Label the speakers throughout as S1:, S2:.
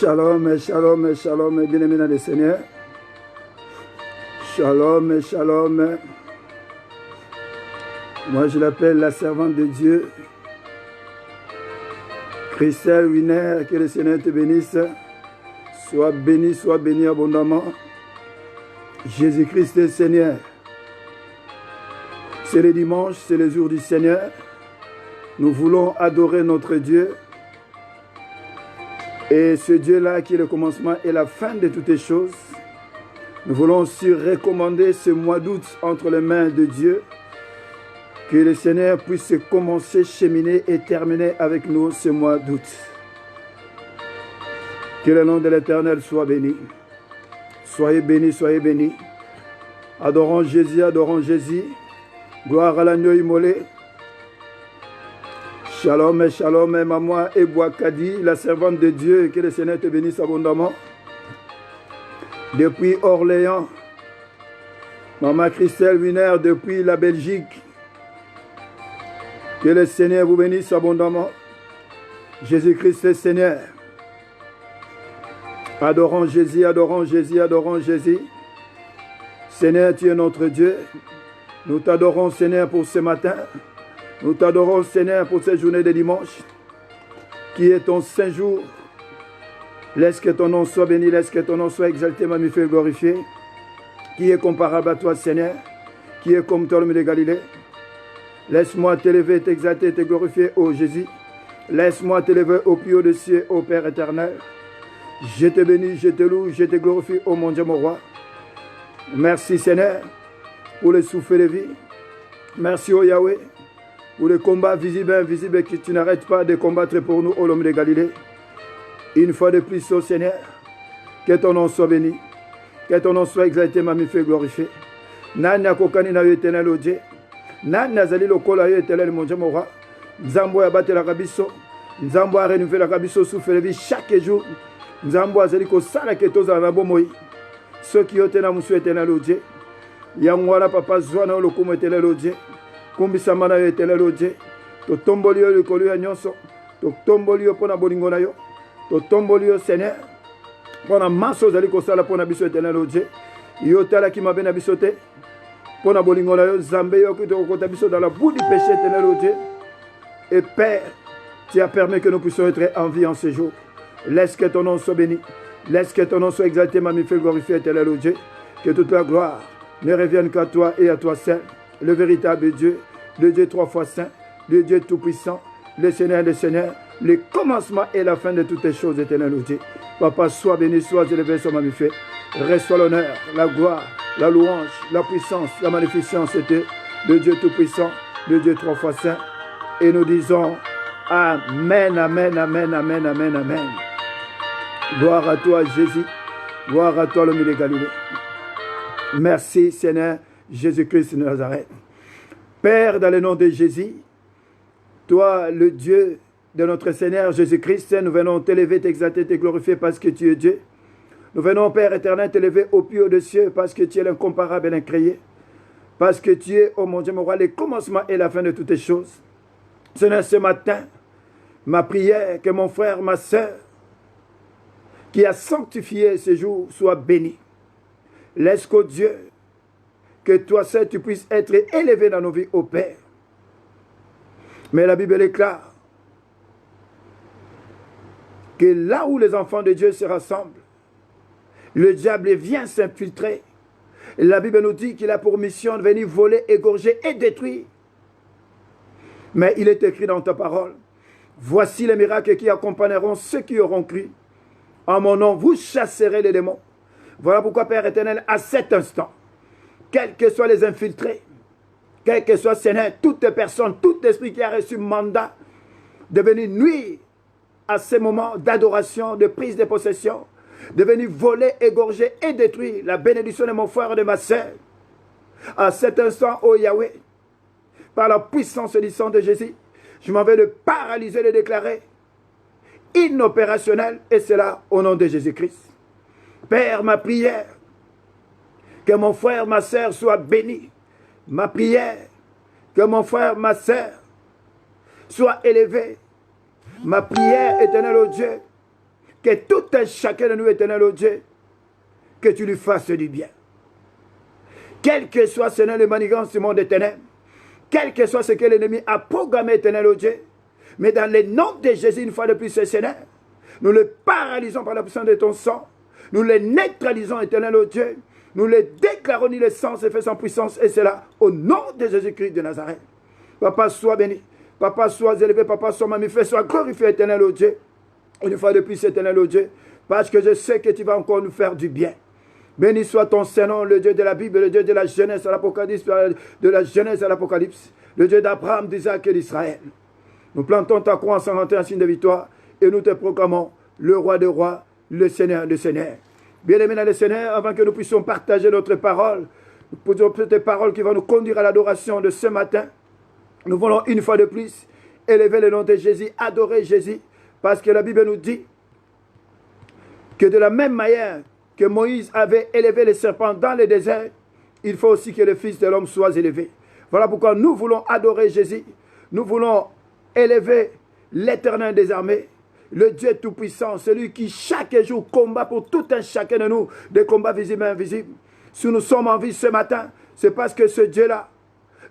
S1: Shalom, shalom, shalom, bien-aimés dans le Seigneur. Shalom, shalom. Moi, je l'appelle la servante de Dieu, Christelle Winer, que le Seigneur te bénisse. Sois béni abondamment. Jésus-Christ est Seigneur. C'est le dimanche, c'est le jour du Seigneur. Nous voulons adorer notre Dieu. Et ce Dieu-là qui est le commencement et la fin de toutes les choses. Nous voulons aussi recommander ce mois d'août entre les mains de Dieu. Que le Seigneur puisse commencer, cheminer et terminer avec nous ce mois d'août. Que le nom de l'Éternel soit béni. Soyez bénis, soyez bénis. Adorons Jésus, adorons Jésus. Gloire à l'agneau immolé. Shalom, shalom, maman Ebouakadi, la servante de Dieu, que le Seigneur te bénisse abondamment. Depuis Orléans, maman Christelle Winer, depuis la Belgique, que le Seigneur vous bénisse abondamment. Jésus-Christ est Seigneur. Adorons Jésus, adorons Jésus, adorons Jésus. Seigneur, tu es notre Dieu. Nous t'adorons, Seigneur, pour ce matin. Nous t'adorons, Seigneur, pour cette journée de dimanche, qui est ton saint jour. Laisse que ton nom soit béni, laisse que ton nom soit exalté, magnifié, glorifié. Qui est comparable à toi, Seigneur, qui est comme toi, l'homme de Galilée. Laisse-moi t'élever, t'exalter, te glorifier, ô Jésus. Laisse-moi t'élever au plus haut des cieux, ô Père éternel. Je te bénis, je te loue, je te glorifie, ô mon Dieu, mon roi. Merci, Seigneur, pour le souffle de vie. Merci, ô Yahweh, pour le combat visible et invisible que tu n'arrêtes pas de combattre pour nous, ô l'homme de Galilée. Une fois de plus, ô Seigneur, que ton nom soit béni, que ton nom soit exalté, magnifié, glorifié. Nana kokani na yo éternel, ô Dieu. Nana zali lokola yo éternel, mon Dieu, mon roi. Nzambo ya bate la kabiso. Nzambo a renouvelé la kabiso souffle de vie chaque jour. Nzambo azali ko sala ke tozala na bomoi. Ceux qui ont été na musu éternel, ô Dieu. Yangwana papa zwana lokumo éternel, ô Dieu. Kumbisama na yo éternel, ô Dieu. Totomboli yo likolo ya nyonso. Totomboli yo pona bolingo na yo. Totomboli yo Seigneur. Pona maso zali ko sala pona biso éternel, ô Dieu. Yo tala ki mabe na biso te. Pona bolingo na yo Zambé yo ki to kota biso dans la boue du péché éternel, ô Dieu. Et Père, tu as permis que nous puissions être en vie en ce jour. Laisse que ton nom soit béni. Laisse que ton nom soit exalté, magnifié, glorifié, éternel, ô Dieu. Que toute la gloire ne revienne qu'à toi et à toi seul. Le véritable Dieu, le Dieu trois fois saint, le Dieu tout-puissant, le Seigneur des Seigneurs, le commencement et la fin de toutes les choses, éternel, ô Dieu. Papa, sois béni, sois élevé, sois magnifié. Reçois l'honneur, la gloire, la louange, la puissance, la magnificence de le Dieu tout-puissant, le Dieu trois fois saint. Et nous disons Amen, Amen, Amen, Amen, Amen, Amen. Gloire à toi, Jésus. Gloire à toi, l'homme de Galilée. Merci, Seigneur Jésus-Christ de Nazareth. Père, dans le nom de Jésus, toi, le Dieu de notre Seigneur Jésus-Christ, nous venons t'élever, t'exalter, te glorifier parce que tu es Dieu. Nous venons, Père éternel, t'élever au plus haut des cieux parce que tu es l'incomparable et l'incréé. Parce que tu es, oh mon Dieu, mon roi, le commencement et la fin de toutes les choses. Seigneur, ce matin, ma prière, que mon frère, ma soeur, qui a sanctifié ce jour, soit béni. Laisse qu'au Dieu, que toi seul, tu puisses être élevé dans nos vies, ô Père. Mais la Bible est claire que là où les enfants de Dieu se rassemblent, le diable vient s'infiltrer. La Bible nous dit qu'il a pour mission de venir voler, égorger et détruire. Mais il est écrit dans ta parole, voici les miracles qui accompagneront ceux qui auront cru. En mon nom, vous chasserez les démons. Voilà pourquoi, Père éternel, à cet instant, quels que soient les infiltrés, quel que soit, Seigneur, toute personne, tout esprit qui a reçu mandat de venir nuire à ces moments d'adoration, de prise de possession, de venir voler, égorger et détruire la bénédiction de mon frère et de ma sœur. À cet instant, ô Yahweh, par la puissance du sang de Jésus, je m'en vais le paralyser, le déclarer inopérationnel, et cela au nom de Jésus-Christ. Père, ma prière, que mon frère, ma sœur soient bénis. Ma prière, que mon frère, ma sœur soient élevés. Ma prière, éternel, ô Dieu, Que tout un chacun de nous, éternel oh Dieu, que tu lui fasses du bien. Quel que soit, Seigneur, le manigance du monde éternel, quel que soit ce que l'ennemi a programmé, éternel oh Dieu, mais dans le nom de Jésus, une fois de plus, Seigneur, nous le paralysons par la puissance de ton sang, nous le neutralisons, éternel oh Dieu, nous le déclarons, ni le sang se fait sans puissance, et c'est là, au nom de Jésus-Christ de Nazareth. Papa, sois béni, Papa, sois élevé, Papa, sois magnifié, sois glorifié, éternel oh Dieu, une fois de plus, éternel oh Dieu, parce que je sais que tu vas encore nous faire du bien. Béni soit ton Seigneur, le Dieu de la Bible, le Dieu de la Genèse à l'Apocalypse, de la Genèse à l'Apocalypse, le Dieu d'Abraham, d'Isaac et d'Israël. Nous plantons ta croix en santé, un signe de victoire, et nous te proclamons le roi des rois, le Seigneur des seigneurs. Bien-aimés dans le Seigneur, avant que nous puissions partager notre parole, tes paroles qui vont nous conduire à l'adoration de ce matin, nous voulons une fois de plus élever le nom de Jésus, adorer Jésus, parce que la Bible nous dit que de la même manière que Moïse avait élevé les serpents dans le désert, il faut aussi que le Fils de l'homme soit élevé. Voilà pourquoi nous voulons adorer Jésus, nous voulons élever l'Éternel des armées, le Dieu Tout-Puissant, celui qui chaque jour combat pour tout un chacun de nous, des combats visibles et invisibles. Si nous sommes en vie ce matin, c'est parce que ce Dieu-là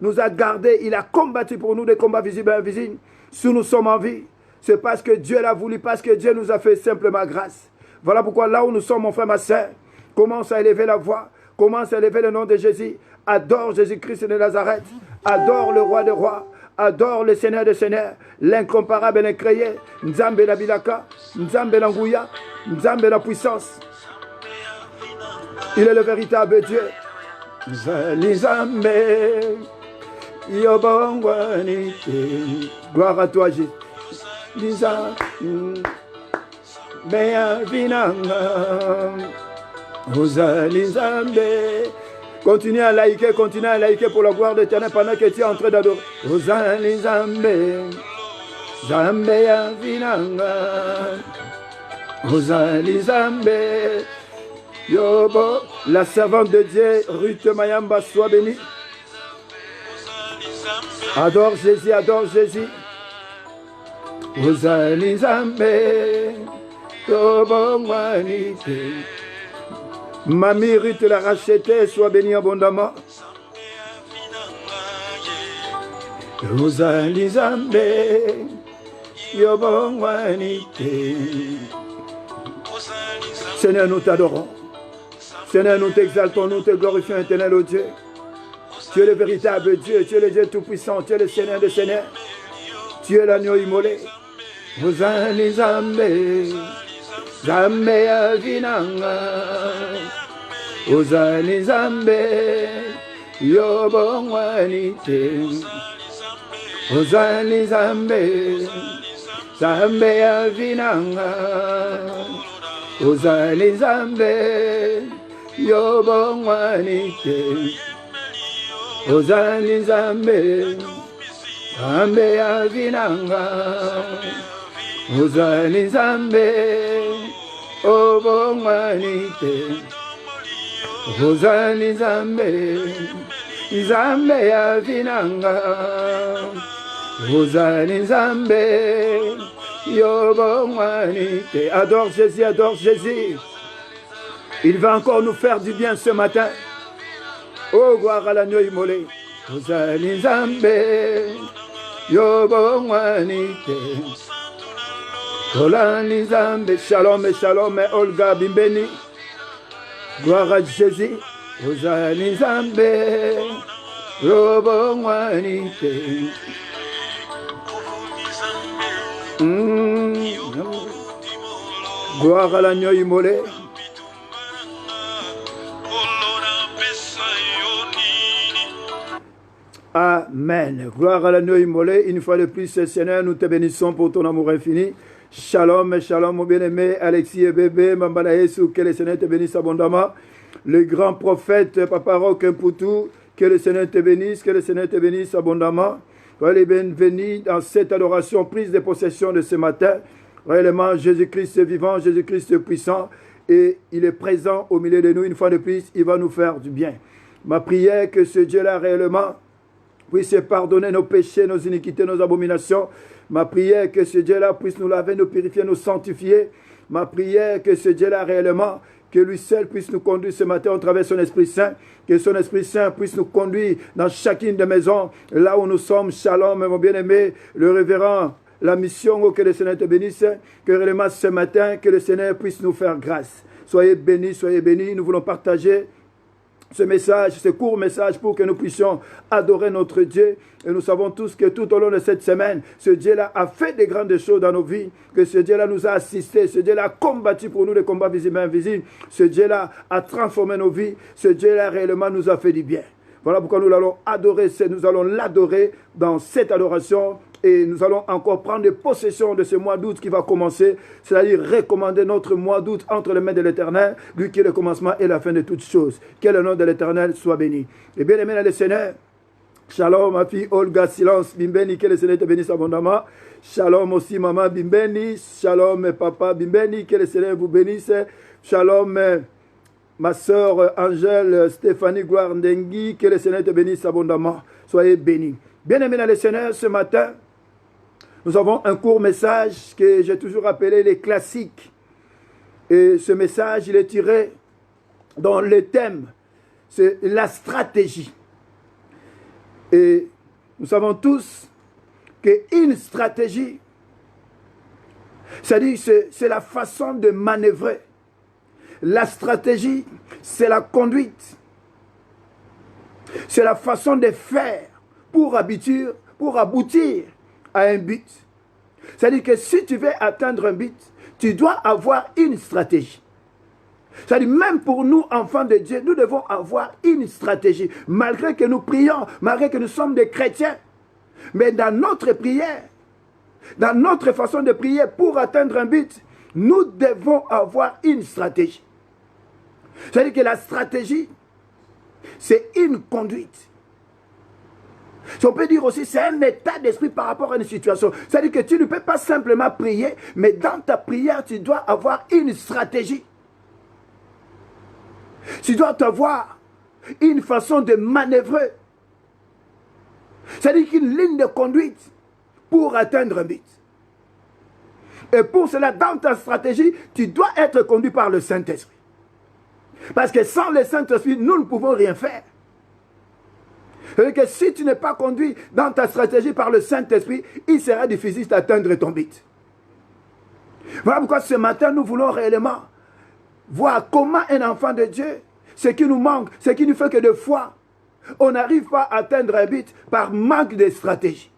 S1: nous a gardés, il a combattu pour nous des combats visibles et invisibles. Si nous sommes en vie, c'est parce que Dieu l'a voulu, parce que Dieu nous a fait simplement grâce. Voilà pourquoi là où nous sommes, mon frère, ma soeur, commence à élever la voix, commence à élever le nom de Jésus, adore Jésus-Christ de Nazareth, adore le roi des rois, adore le Seigneur des seigneurs, l'incomparable et l'incréé, Nzambe la Bilaka, Nzambe la Ngouya, Nzambe la puissance. Il est le véritable Dieu. Nzambe, Yobongwanite, gloire à toi Jésus. Nzambe, Continue à liker pour la gloire de l'Éternel pendant que tu es en train d'adorer. La servante de Dieu, Ruth Mayamba, soit bénie. Adore Jésus, adore Jésus. Mamie Ruth l'a racheté, soit bénie abondamment. Seigneur, nous t'adorons. Seigneur, nous t'exaltons, nous te glorifions, éternel au Dieu. Tu es le véritable Dieu, tu es le Dieu tout-puissant, tu es le Seigneur des seigneurs. Tu es l'agneau immolé. Ozali Zambe, Zambe avinanga. Ozali Zambe, Yobongwanite. Ozali Zambe, Zambe avinanga. Ozali Zambe, Yobongwanite. Ozali Zambe, Zambe avinanga. Ozali Zambe, Obongwanite. Ozali Zambe, Zambe avinanga. Ozali Zambe, Yobongwanite. Adore Jésus, adore Jésus. Il va encore nous faire du bien ce matin. Oh, gloire à l'agneau immolé. Ozali Zambe, Yobongwanite. Olali Zambe, shalom et shalom et Olga Bimbeni. Gloire à Jésus. Ozali Zambe, Yobongwanite. Gloire à l'agneau immolé. Amen. Gloire à l'agneau immolé. Une fois de plus, Seigneur, nous te bénissons pour ton amour infini. Shalom, shalom, mon bien-aimé Alexis et bébé, Mambala Yesu, que le Seigneur te bénisse abondamment. Le grand prophète, Papa Roch Poutou, que le Seigneur te bénisse, que le Seigneur te bénisse abondamment. Soyez bienvenus dans cette adoration, prise de possession de ce matin. Réellement, Jésus-Christ est vivant, Jésus-Christ est puissant et il est présent au milieu de nous. Une fois de plus, il va nous faire du bien. Ma prière que ce Dieu-là réellement puisse pardonner nos péchés, nos iniquités, nos abominations. Ma prière que ce Dieu-là puisse nous laver, nous purifier, nous sanctifier Ma prière que ce Dieu-là réellement, que lui seul puisse nous conduire ce matin au travers de son Esprit Saint, que son Esprit Saint puisse nous conduire dans chacune des maisons, là où nous sommes. Shalom, mon bien-aimé, le révérend, la mission, que le Seigneur te bénisse, que réellement ce matin, que le Seigneur puisse nous faire grâce. Soyez bénis, nous voulons partager ce message, ce court message pour que nous puissions adorer notre Dieu. Et nous savons tous que tout au long de cette semaine, ce Dieu-là a fait des grandes choses dans nos vies, que ce Dieu-là nous a assistés, ce Dieu-là a combattu pour nous les combats visibles et invisibles, ce Dieu-là a transformé nos vies, ce Dieu-là réellement nous a fait du bien. Voilà pourquoi nous allons adorer, nous allons l'adorer dans cette adoration. Et nous allons encore prendre possession de ce mois d'août qui va commencer, c'est-à-dire recommander notre mois d'août entre les mains de l'Éternel, lui qui est le commencement et la fin de toutes choses. Que le nom de l'Éternel soit béni. Et bien aimé dans le Seigneur, shalom ma fille Olga, silence, bimbeni, que le Seigneur te bénisse abondamment. Shalom aussi maman, bimbeni, shalom papa, bimbeni, que le Seigneur vous bénisse. Shalom ma soeur Angèle, Stéphanie Gloire Ndengi, que le Seigneur te bénisse abondamment. Soyez bénis. Bien aimé dans le Seigneur, ce matin, nous avons un court message que j'ai toujours appelé les classiques. Et ce message, il est tiré dans le thème, c'est la stratégie. Et nous savons tous qu'une stratégie, c'est-à-dire c'est la façon de manœuvrer. La stratégie, c'est la conduite. C'est la façon de faire pour aboutir à un but. C'est-à-dire que si tu veux atteindre un but, tu dois avoir une stratégie. C'est-à-dire même pour nous, enfants de Dieu, nous devons avoir une stratégie. Malgré que nous prions, malgré que nous sommes des chrétiens. Mais dans notre prière, dans notre façon de prier pour atteindre un but, nous devons avoir une stratégie. C'est-à-dire que la stratégie, c'est une conduite. Si on peut dire aussi, c'est un état d'esprit par rapport à une situation. C'est-à-dire que tu ne peux pas simplement prier, mais dans ta prière, tu dois avoir une stratégie. Tu dois avoir une façon de manœuvrer. C'est-à-dire qu'une ligne de conduite pour atteindre un but. Et pour cela, dans ta stratégie, tu dois être conduit par le Saint-Esprit. Parce que sans le Saint-Esprit, nous ne pouvons rien faire. C'est-à-dire que si tu n'es pas conduit dans ta stratégie par le Saint-Esprit, il sera difficile d'atteindre ton but. Voilà pourquoi ce matin, nous voulons réellement voir comment un enfant de Dieu, ce qui nous manque, ce qui nous fait que des fois, on n'arrive pas à atteindre un but par manque de stratégie.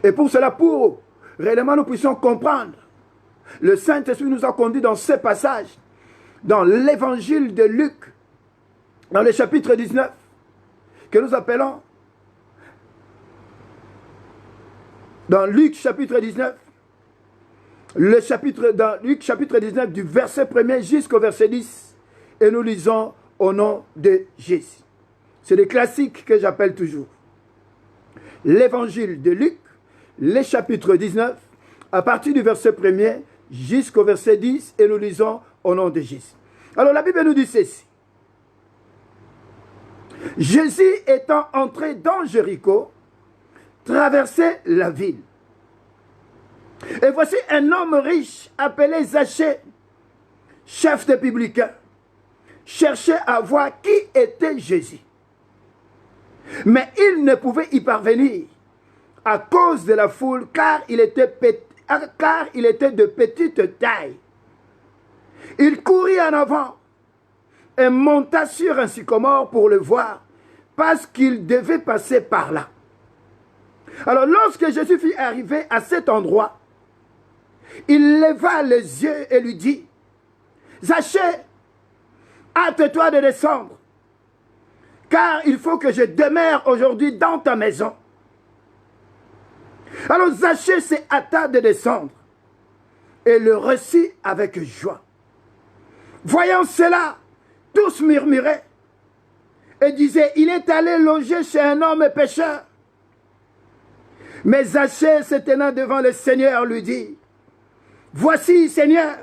S1: Et pour cela, pour réellement nous puissions comprendre, le Saint-Esprit nous a conduits dans ce passage, dans l'évangile de Luc, dans le chapitre 19, que nous appelons, dans Luc chapitre 19, dans Luc chapitre 19, du verset 1er jusqu'au verset 10, et nous lisons au nom de Jésus. C'est des classiques que j'appelle toujours. L'évangile de Luc, le chapitre 19, à partir du verset 1er jusqu'au verset 10, et nous lisons au nom de Jésus. Alors la Bible nous dit ceci. Jésus étant entré dans Jéricho, traversait la ville. Et voici un homme riche appelé Zachée, chef des publicains, cherchait à voir qui était Jésus. Mais il ne pouvait y parvenir à cause de la foule, car il était de petite taille. Il courut en avant et monta sur un sycomore pour le voir, parce qu'il devait passer par là. Alors lorsque Jésus fut arrivé à cet endroit, il leva les yeux et lui dit, « Zachée, hâte-toi de descendre, car il faut que je demeure aujourd'hui dans ta maison. » Alors Zachée s'est hâta de descendre et le reçut avec joie. Voyant cela, tous murmuraient et disaient, il est allé loger chez un homme pécheur. Mais Zachée, se tenant devant le Seigneur, lui dit, voici, Seigneur,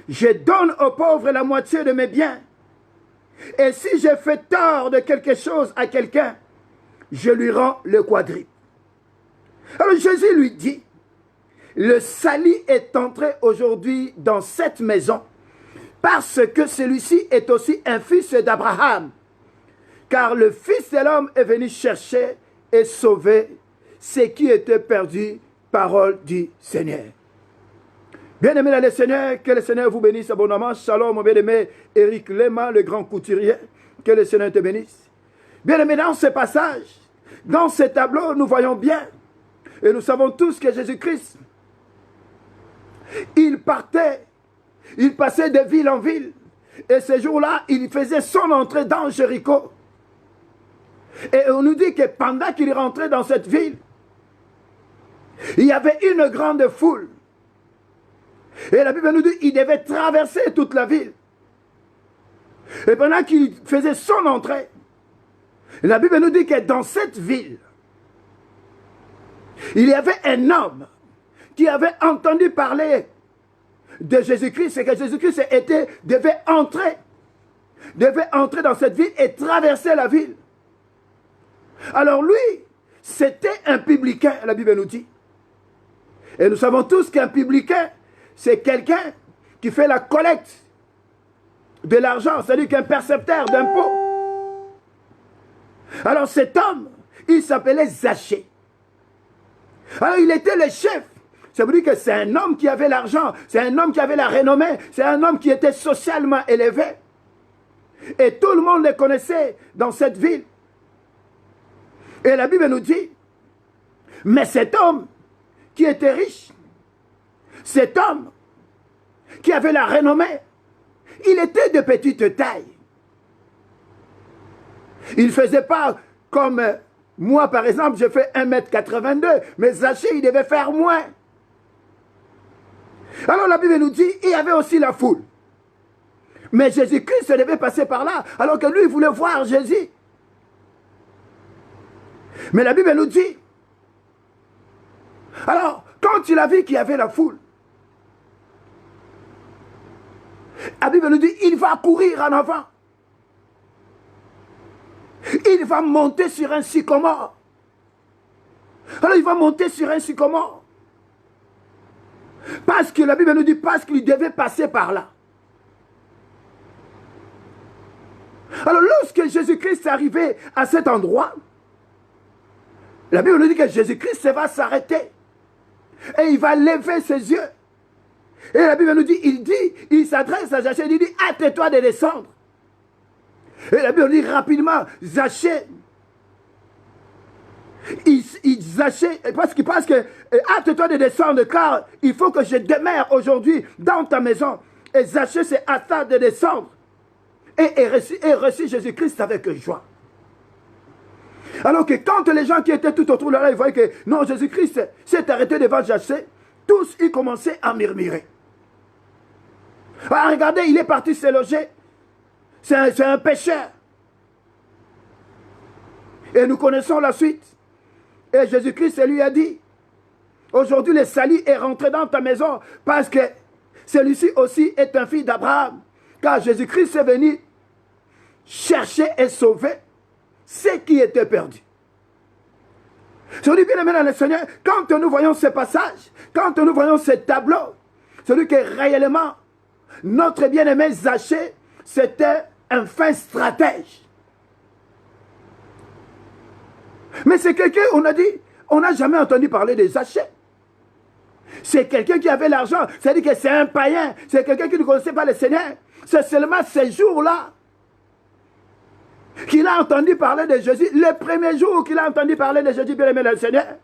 S1: je donne aux pauvres la moitié de mes biens. Et si j'ai fait tort de quelque chose à quelqu'un, je lui rends le quadruple. Alors Jésus lui dit, le salut est entré aujourd'hui dans cette maison parce que celui-ci est aussi un fils d'Abraham. Car le Fils de l'homme est venu chercher et sauver ce qui était perdu, parole du Seigneur. Bien-aimé dans le Seigneur, que le Seigneur vous bénisse abondamment. Shalom, mon bien-aimé Éric Lema, le grand couturier. Que le Seigneur te bénisse. Bien-aimé, dans ce passage, dans ce tableau, nous voyons bien, et nous savons tous que Jésus-Christ, il partait, il passait de ville en ville. Et ce jour-là, il faisait son entrée dans Jéricho. Et on nous dit que pendant qu'il rentrait dans cette ville, il y avait une grande foule. Et la Bible nous dit qu'il devait traverser toute la ville. Et pendant qu'il faisait son entrée, la Bible nous dit que dans cette ville, il y avait un homme qui avait entendu parler de Jésus-Christ, et que Jésus-Christ devait entrer dans cette ville et traverser la ville. Alors lui, c'était un publicain, la Bible nous dit. Et nous savons tous qu'un publicain, c'est quelqu'un qui fait la collecte de l'argent, c'est-à-dire qu'un percepteur d'impôts. Alors cet homme, il s'appelait Zachée. Alors il était le chef. Ça veut dire que c'est un homme qui avait l'argent, c'est un homme qui avait la renommée, c'est un homme qui était socialement élevé. Et tout le monde le connaissait dans cette ville. Et la Bible nous dit, mais cet homme qui était riche, cet homme qui avait la renommée, il était de petite taille. Il ne faisait pas comme moi, par exemple, je fais 1m82, mais Zachée, il devait faire moins. Alors la Bible nous dit, il y avait aussi la foule. Mais Jésus-Christ devait passer par là, alors que lui, il voulait voir Jésus. Mais la Bible nous dit, alors, quand il a vu qu'il y avait la foule, la Bible nous dit, il va courir en avant. Il va monter sur un sycomore. Alors il va monter sur un sycomore. Parce que la Bible nous dit, parce qu'il devait passer par là. Alors lorsque Jésus-Christ est arrivé à cet endroit, la Bible nous dit que Jésus-Christ va s'arrêter. Et il va lever ses yeux. Et la Bible nous dit, il s'adresse à Zachée, il dit, hâte-toi de descendre. Et la Bible dit rapidement, Zachée, Zachée, parce que hâte-toi de descendre, car il faut que je demeure aujourd'hui dans ta maison. Et Zachée s'est hâté de descendre et reçu Jésus-Christ avec joie. Alors que quand les gens qui étaient tout autour de là, ils voyaient que non, Jésus-Christ s'est arrêté devant Zachée, tous ils commençaient à murmurer. Ah, regardez, il est parti se loger. C'est un pécheur. Et nous connaissons la suite. Et Jésus-Christ lui a dit, aujourd'hui le salut est rentré dans ta maison parce que celui-ci aussi est un fils d'Abraham. Car Jésus-Christ est venu chercher et sauver ce qui était perdu. Je dis bien aimé dans le Seigneur, quand nous voyons ce passage, quand nous voyons ce tableau, celui que réellement notre bien-aimé Zachée, c'était un fin stratège. Mais c'est quelqu'un, on a dit, on n'a jamais entendu parler de Zachée. C'est quelqu'un qui avait l'argent, c'est-à-dire que c'est un païen, c'est quelqu'un qui ne connaissait pas le Seigneur. C'est seulement ces jours-là qu'il a entendu parler de Jésus, le premier jour qu'il a entendu parler de Jésus, bien aimé le Seigneur.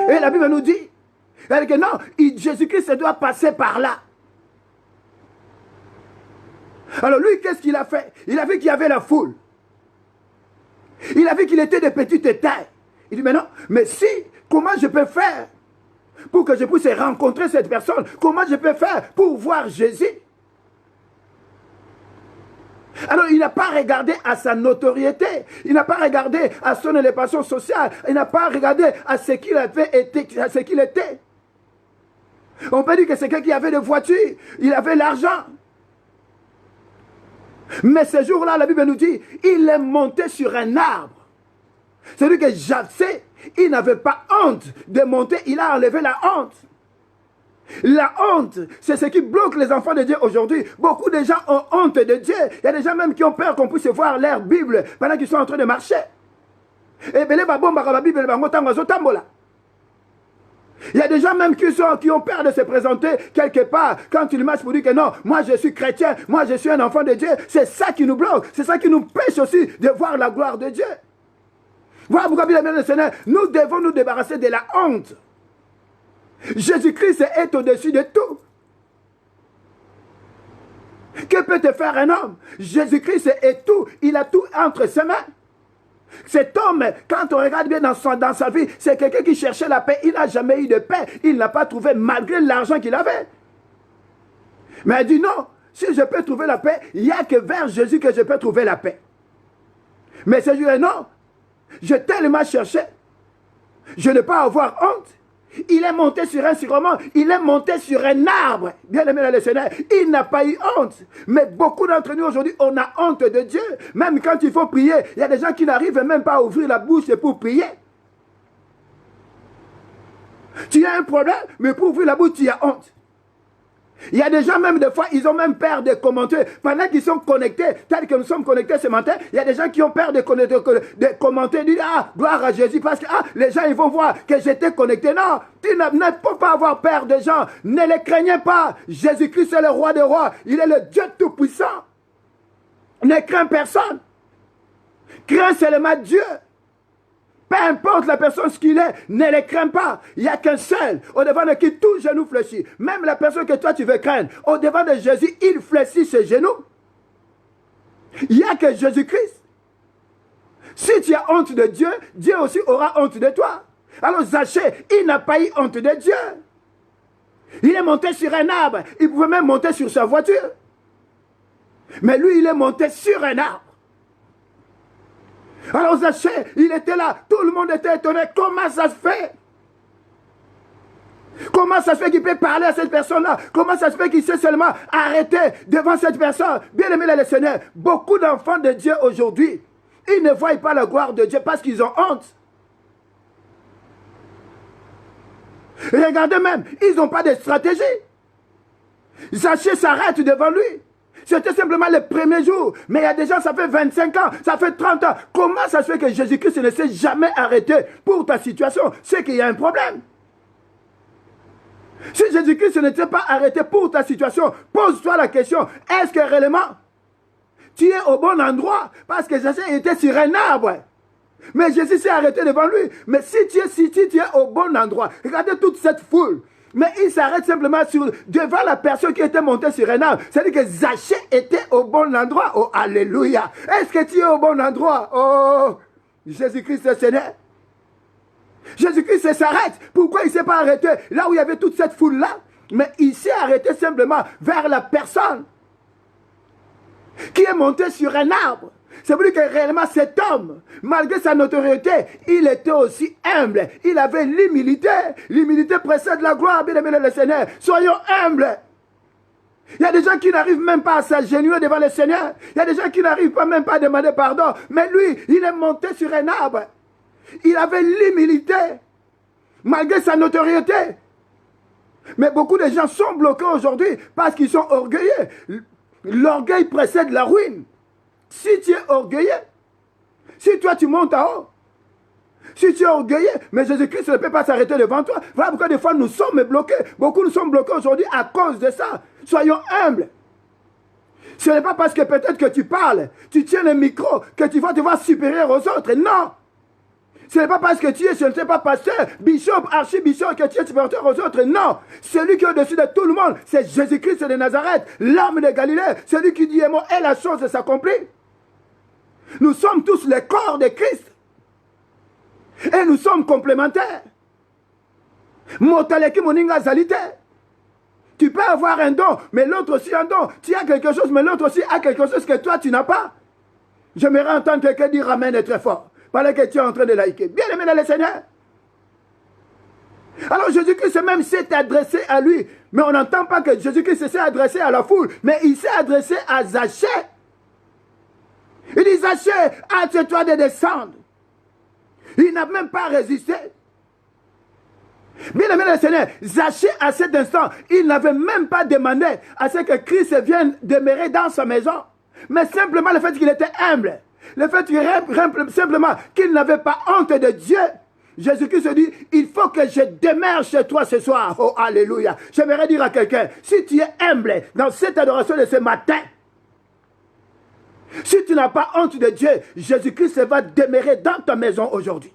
S1: Et la Bible nous dit, que non, Jésus-Christ doit passer par là. Alors lui, qu'est-ce qu'il a fait? Il a vu qu'il y avait la foule. Il a vu qu'il était de petite taille. Il dit, mais non, mais si, comment je peux faire pour que je puisse rencontrer cette personne? Comment je peux faire pour voir Jésus? Alors il n'a pas regardé à sa notoriété, il n'a pas regardé à son élévation sociale, il n'a pas regardé à ce qu'il avait été, à ce qu'il était. On peut dire que c'est quelqu'un qui avait des voitures, il avait l'argent. Mais ce jour-là, la Bible nous dit, il est monté sur un arbre. C'est-à-dire que Jacques, il n'avait pas honte de monter, il a enlevé la honte. La honte, c'est ce qui bloque les enfants de Dieu aujourd'hui. Beaucoup de gens ont honte de Dieu. Il y a des gens même qui ont peur qu'on puisse voir leur Bible pendant qu'ils sont en train de marcher. Et il y a des gens même qui ont peur de se présenter quelque part quand ils marchent pour dire que non, moi je suis chrétien, moi je suis un enfant de Dieu. C'est ça qui nous bloque, c'est ça qui nous pêche aussi de voir la gloire de Dieu. Voilà pourquoi, bien aimé le Seigneur, nous devons nous débarrasser de la honte. Jésus-Christ est au-dessus de tout. Que peut te faire un homme? Jésus-Christ est tout, il a tout entre ses mains. Cet homme, quand on regarde bien dans sa vie, c'est quelqu'un qui cherchait la paix. Il n'a jamais eu de paix. Il n'a pas trouvé malgré l'argent qu'il avait. Mais il dit non, si je peux trouver la paix, il n'y a que vers Jésus que je peux trouver la paix. Mais ce jour-là, non, j'ai tellement cherché, je ne peux pas avoir honte. Il est monté sur un sirement, il est monté sur un arbre. Bien aimé le Seigneur, il n'a pas eu honte. Mais beaucoup d'entre nous aujourd'hui, on a honte de Dieu. Même quand il faut prier, il y a des gens qui n'arrivent même pas à ouvrir la bouche pour prier. Tu as un problème, mais pour ouvrir la bouche, tu as honte. Il y a des gens même des fois, ils ont même peur de commenter. Pendant qu'ils sont connectés, tels que nous sommes connectés ce matin, il y a des gens qui ont peur de commenter, de dire ah, gloire à Jésus, parce que ah, les gens ils vont voir que j'étais connecté. Non, tu ne peux pas avoir peur des gens. Ne les craignez pas. Jésus-Christ est le roi des rois. Il est le Dieu tout-puissant. Ne crains personne. Crains seulement Dieu. Peu importe la personne ce qu'il est, ne les crains pas. Il n'y a qu'un seul, au devant de qui tout genou fléchit. Même la personne que toi tu veux craindre, au devant de Jésus, il fléchit ses genoux. Il n'y a que Jésus-Christ. Si tu as honte de Dieu, Dieu aussi aura honte de toi. Alors Zachée, il n'a pas eu honte de Dieu. Il est monté sur un arbre. Il pouvait même monter sur sa voiture. Mais lui, il est monté sur un arbre. Alors Zachée, il était là, tout le monde était étonné. Comment ça se fait? Comment ça se fait qu'il peut parler à cette personne-là? Comment ça se fait qu'il s'est seulement arrêté devant cette personne? Bien aimé le Seigneur, beaucoup d'enfants de Dieu aujourd'hui, ils ne voient pas la gloire de Dieu parce qu'ils ont honte. Regardez même, ils n'ont pas de stratégie. Zachée s'arrête devant lui. C'était simplement le premier jour. Mais il y a des gens, ça fait 25 ans, ça fait 30 ans. Comment ça se fait que Jésus-Christ ne s'est jamais arrêté pour ta situation? C'est qu'il y a un problème. Si Jésus-Christ ne s'est pas arrêté pour ta situation, pose-toi la question, est-ce que réellement tu es au bon endroit? Parce que Jésus était sur un arbre. Mais Jésus s'est arrêté devant lui. Mais si tu es au bon endroit, regardez toute cette foule. Mais il s'arrête simplement devant la personne qui était montée sur un arbre. C'est-à-dire que Zachée était au bon endroit. Oh, alléluia. Est-ce que tu es au bon endroit? Oh, Jésus-Christ est Seigneur. Jésus-Christ s'arrête. Pourquoi il ne s'est pas arrêté là où il y avait toute cette foule-là? Mais il s'est arrêté simplement vers la personne qui est montée sur un arbre. C'est pour dire que réellement cet homme, malgré sa notoriété, il était aussi humble. Il avait l'humilité. L'humilité précède la gloire, bien aimé le Seigneur. Soyons humbles. Il y a des gens qui n'arrivent même pas à s'agenouiller devant le Seigneur. Il y a des gens qui n'arrivent pas même pas à demander pardon. Mais lui, il est monté sur un arbre. Il avait l'humilité, malgré sa notoriété. Mais beaucoup de gens sont bloqués aujourd'hui parce qu'ils sont orgueilleux. L'orgueil précède la ruine. Si tu es orgueilleux, si toi tu montes en haut, si tu es orgueilleux, mais Jésus-Christ ne peut pas s'arrêter devant toi. Voilà pourquoi des fois nous sommes bloqués. Beaucoup nous sommes bloqués aujourd'hui à cause de ça. Soyons humbles. Ce n'est pas parce que peut-être que tu parles, tu tiens le micro, que tu vas te voir supérieur aux autres. Non. Ce n'est pas parce que tu es, je ne sais pas, pasteur, bishop, archibishop, que tu es supérieur aux autres. Non. Celui qui est au-dessus de tout le monde, c'est Jésus-Christ de Nazareth, l'homme de Galilée. Celui qui dit, moi, et la chose s'accomplit. Nous sommes tous le corps de Christ. Et nous sommes complémentaires. Motaleki moninga zalité. Tu peux avoir un don, mais l'autre aussi un don. Tu as quelque chose, mais l'autre aussi a quelque chose que toi, tu n'as pas. J'aimerais entendre quelqu'un dire Amen très fort. Pendant que tu es en train de liker. Bien aimé dans le Seigneur. Alors Jésus-Christ même s'est adressé à lui. Mais on n'entend pas que Jésus-Christ s'est adressé à la foule. Mais il s'est adressé à Zachée. Il dit Zachée, hâte-toi de descendre. Il n'a même pas résisté. Bien aimé le Seigneur, Zachée à cet instant, il n'avait même pas demandé à ce que Christ vienne demeurer dans sa maison. Mais simplement le fait qu'il était humble, le fait simplement qu'il n'avait pas honte de Dieu. Jésus-Christ se dit, il faut que je demeure chez toi ce soir. Oh, alléluia. J'aimerais dire à quelqu'un, si tu es humble dans cette adoration de ce matin, si tu n'as pas honte de Dieu, Jésus-Christ va demeurer dans ta maison aujourd'hui.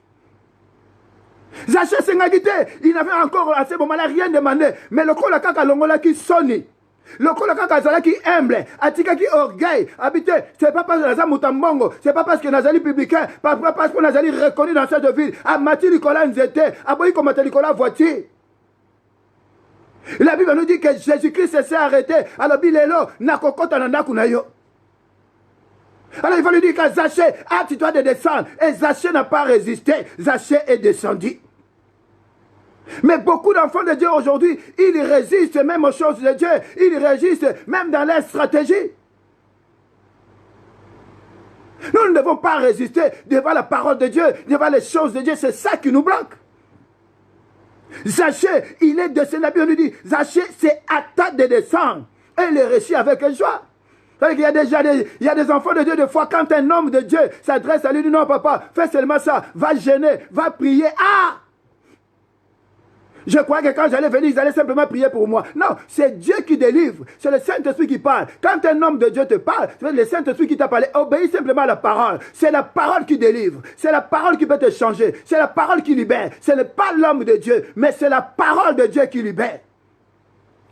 S1: Zachée Sengagité, il n'avait encore à ce moment-là rien demandé. Mais le Kolakaka Longola qui sonne, le Kolakaka Zala qui humble, Atika qui orgueil, habité, c'est pas parce que Nazali Moutambongo, c'est pas parce que Nazali publicain, pas parce que Nazali reconnu dans cette ville, à Mati Nicolas Nzete, à Boyi Komata Nicolas voiture. La Bible nous dit que Jésus-Christ s'est arrêté, alors Bilelo, Nakokota Nandakunayo. Alors il va lui dire que Zachée, tu dois descendre. Et Zachée n'a pas résisté. Zachée est descendu. Mais beaucoup d'enfants de Dieu aujourd'hui, ils résistent même aux choses de Dieu. Ils résistent même dans leur stratégie. Nous ne devons pas résister devant la parole de Dieu, devant les choses de Dieu. C'est ça qui nous bloque. Zachée, il est descendu. La Bible nous dit, Zachée, c'est à ta de descendre. Et il est réussi avec joie. Il y a des enfants de Dieu, des fois, quand un homme de Dieu s'adresse à lui, dit non, papa, fais seulement ça, va jeûner, va prier. Je crois que quand j'allais venir, ils allaient simplement prier pour moi. Non, c'est Dieu qui délivre, c'est le Saint-Esprit qui parle. Quand un homme de Dieu te parle, c'est le Saint-Esprit qui t'a parlé. Obéis simplement à la parole. C'est la parole qui délivre, c'est la parole qui peut te changer, c'est la parole qui libère. Ce n'est pas l'homme de Dieu, mais c'est la parole de Dieu qui libère.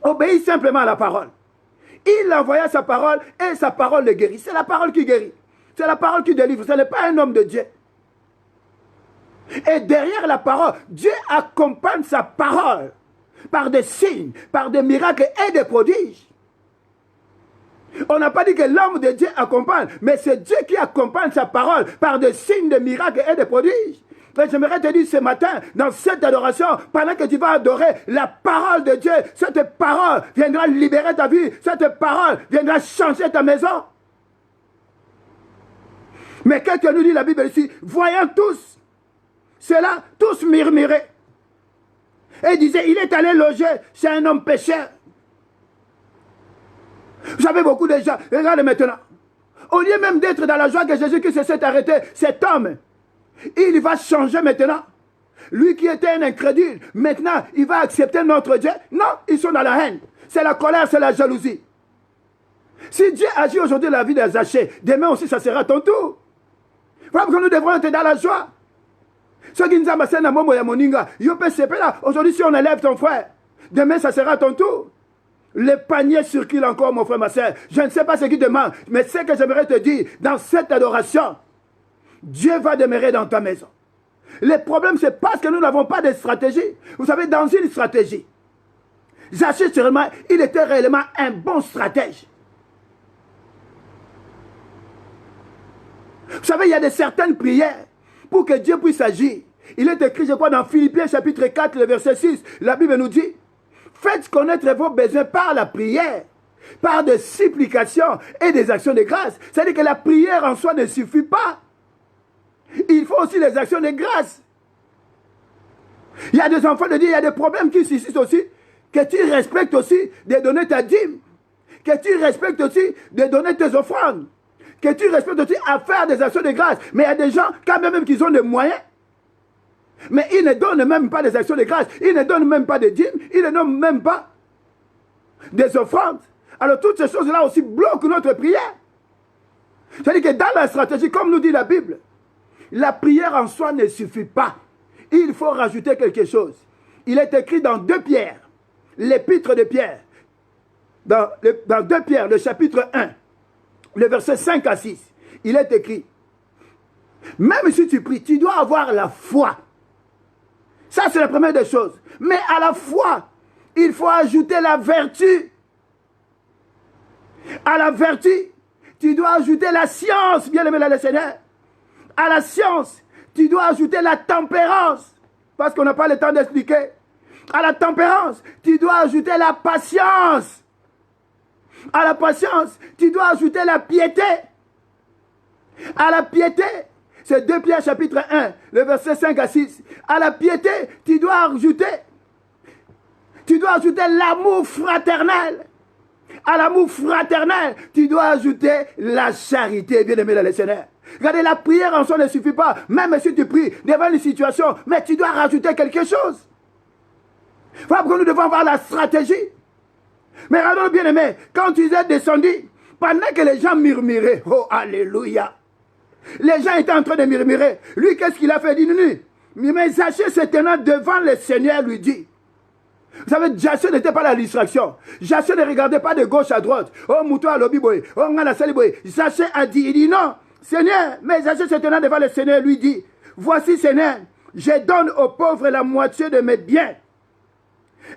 S1: Obéis simplement à la parole. Il envoya sa parole et sa parole le guérit. C'est la parole qui guérit. C'est la parole qui délivre. Ce n'est pas un homme de Dieu. Et derrière la parole, Dieu accompagne sa parole par des signes, par des miracles et des prodiges. On n'a pas dit que l'homme de Dieu accompagne, mais c'est Dieu qui accompagne sa parole par des signes, des miracles et des prodiges. J'aimerais te dire ce matin, dans cette adoration, pendant que tu vas adorer la parole de Dieu, cette parole viendra libérer ta vie, cette parole viendra changer ta maison. Mais quelqu'un nous dit la Bible ici, voyant tous cela, tous murmuraient. Et il disait, il est allé loger chez un homme pécheur. Vous savez, beaucoup de gens, regardez maintenant, au lieu même d'être dans la joie que Jésus-Christ s'est arrêté, cet homme, il va changer maintenant. Lui qui était un incrédule, maintenant, il va accepter notre Dieu. Non, ils sont dans la haine. C'est la colère, c'est la jalousie. Si Dieu agit aujourd'hui dans la vie des Zachée, demain aussi, ça sera ton tour. Voilà pourquoi nous devrons être dans la joie. Ceux qui nous ont passé dans le monde, aujourd'hui, si on élève ton frère, demain, ça sera ton tour. Les paniers circulent encore, mon frère, ma soeur. Je ne sais pas ce qui demande, mais ce que j'aimerais te dire, dans cette adoration, Dieu va demeurer dans ta maison. Le problème, c'est parce que nous n'avons pas de stratégie. Vous savez, dans une stratégie, Zachée, sûrement, il était réellement un bon stratège. Vous savez, il y a de certaines prières pour que Dieu puisse agir. Il est écrit, je crois, dans Philippiens chapitre 4, le verset 6, la Bible nous dit, faites connaître vos besoins par la prière, par des supplications et des actions de grâce. C'est-à-dire que la prière en soi ne suffit pas. Il faut aussi les actions de grâce. Il y a des enfants de Dieu, il y a des problèmes qui suscitent aussi, que tu respectes aussi de donner ta dîme, que tu respectes aussi de donner tes offrandes, que tu respectes aussi à faire des actions de grâce. Mais il y a des gens, quand même qu'ils ont des moyens, mais ils ne donnent même pas des actions de grâce, ils ne donnent même pas de dîmes, ils ne donnent même pas des offrandes. Alors toutes ces choses-là aussi bloquent notre prière. C'est-à-dire que dans la stratégie, comme nous dit la Bible, la prière en soi ne suffit pas. Il faut rajouter quelque chose. Il est écrit dans 2 Pierre, l'épître de Pierre, dans 2 Pierre, le chapitre 1, le verset 5 à 6, il est écrit, même si tu pries, tu dois avoir la foi. Ça, c'est la première des choses. Mais à la foi, il faut ajouter la vertu. À la vertu, tu dois ajouter la science, bien aimé le Seigneur. À la science, tu dois ajouter la tempérance, parce qu'on n'a pas le temps d'expliquer. À la tempérance, tu dois ajouter la patience. À la patience, tu dois ajouter la piété. À la piété, C'est 2 Pierre chapitre 1, le verset 5 à 6. À la piété, tu dois ajouter l'amour fraternel. À l'amour fraternel, tu dois ajouter la charité, bien-aimé dans le Seigneur. Regardez, la prière en soi ne suffit pas. Même si tu pries devant une situation, mais tu dois rajouter quelque chose. Voilà pourquoi nous devons avoir la stratégie. Mais regardons, bien-aimé, quand tu es descendu, pendant que les gens murmuraient, oh, alléluia. Les gens étaient en train de murmurer. Lui, qu'est-ce qu'il a fait? Il dit, mais Zachée se tenant devant le Seigneur lui dit. Vous savez, Zachée n'était pas la distraction. Zachée ne regardait pas de gauche à droite. Oh, mouton à l'obi boy. Oh, ngana sali boy. Zachée a dit, il dit non, Seigneur. Mais Zachée se tenant devant le Seigneur lui dit, voici, Seigneur, je donne aux pauvres la moitié de mes biens.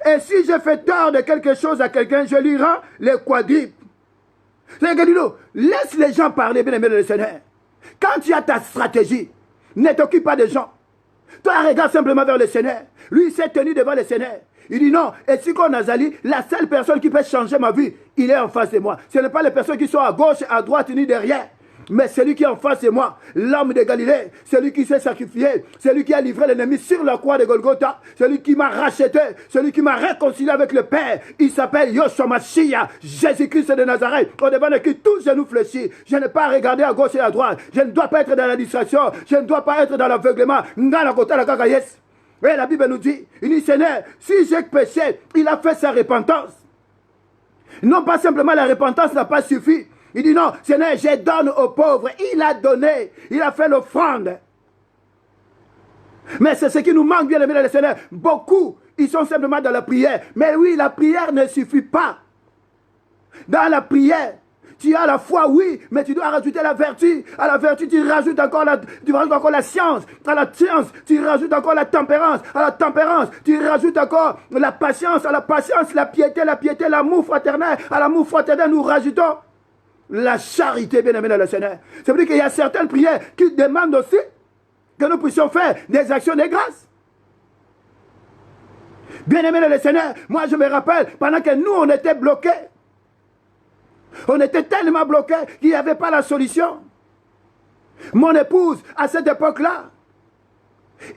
S1: Et si je fais tort de quelque chose à quelqu'un, je lui rends les quadruples. Laisse les gens parler, bien aimé le Seigneur. Quand tu as ta stratégie, ne t'occupe pas des gens. Toi, regarde simplement vers le Seigneur. Lui, il s'est tenu devant le Seigneur. Il dit non, et si qu'on a Nazali, la seule personne qui peut changer ma vie, il est en face de moi. Ce n'est pas les personnes qui sont à gauche, à droite, ni derrière. Mais celui qui est en face de moi, l'homme de Galilée, celui qui s'est sacrifié, celui qui a livré l'ennemi sur la croix de Golgotha, celui qui m'a racheté, celui qui m'a réconcilié avec le Père, il s'appelle Yoshua Mashiach, Jésus-Christ de Nazareth, au devant de qui tous genoux fléchis. Je n'ai pas à regarder à gauche et à droite, je ne dois pas être dans la distraction, je ne dois pas être dans l'aveuglement. Et la Bible nous dit, il dit, Seigneur, si j'ai péché, il a fait sa repentance. Non pas simplement la repentance n'a pas suffi. Il dit non, Seigneur, je donne aux pauvres. Il a donné, il a fait l'offrande. Mais c'est ce qui nous manque, bien aimé le Seigneur. Beaucoup, ils sont simplement dans la prière. Mais oui, la prière ne suffit pas. Dans la prière, tu as la foi, oui, mais tu dois rajouter la vertu. À la vertu, tu rajoutes encore la science. À la science, tu rajoutes encore la tempérance. À la tempérance, tu rajoutes encore la patience. À la patience, la piété, l'amour fraternel. À l'amour fraternel, nous rajoutons la charité, bien aimé dans le Seigneur. Ça veut dire qu'il y a certaines prières qui demandent aussi que nous puissions faire des actions de grâce. Bien aimé dans le Seigneur, moi je me rappelle, pendant que nous on était bloqués, on était tellement bloqués qu'il n'y avait pas la solution. Mon épouse, à cette époque-là,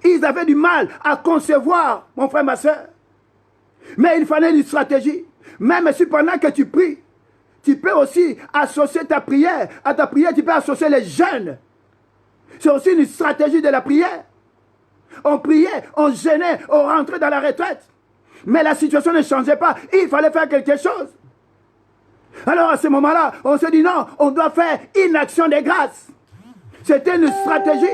S1: ils avaient du mal à concevoir, mon frère, ma soeur. Mais il fallait une stratégie. Même si pendant que tu pries, tu peux aussi associer ta prière. À ta prière, tu peux associer les jeûnes. C'est aussi une stratégie de la prière. On priait, on jeûnait, on rentrait dans la retraite. Mais la situation ne changeait pas. Il fallait faire quelque chose. Alors à ce moment-là, on se dit non, on doit faire une action de grâce. C'était une stratégie.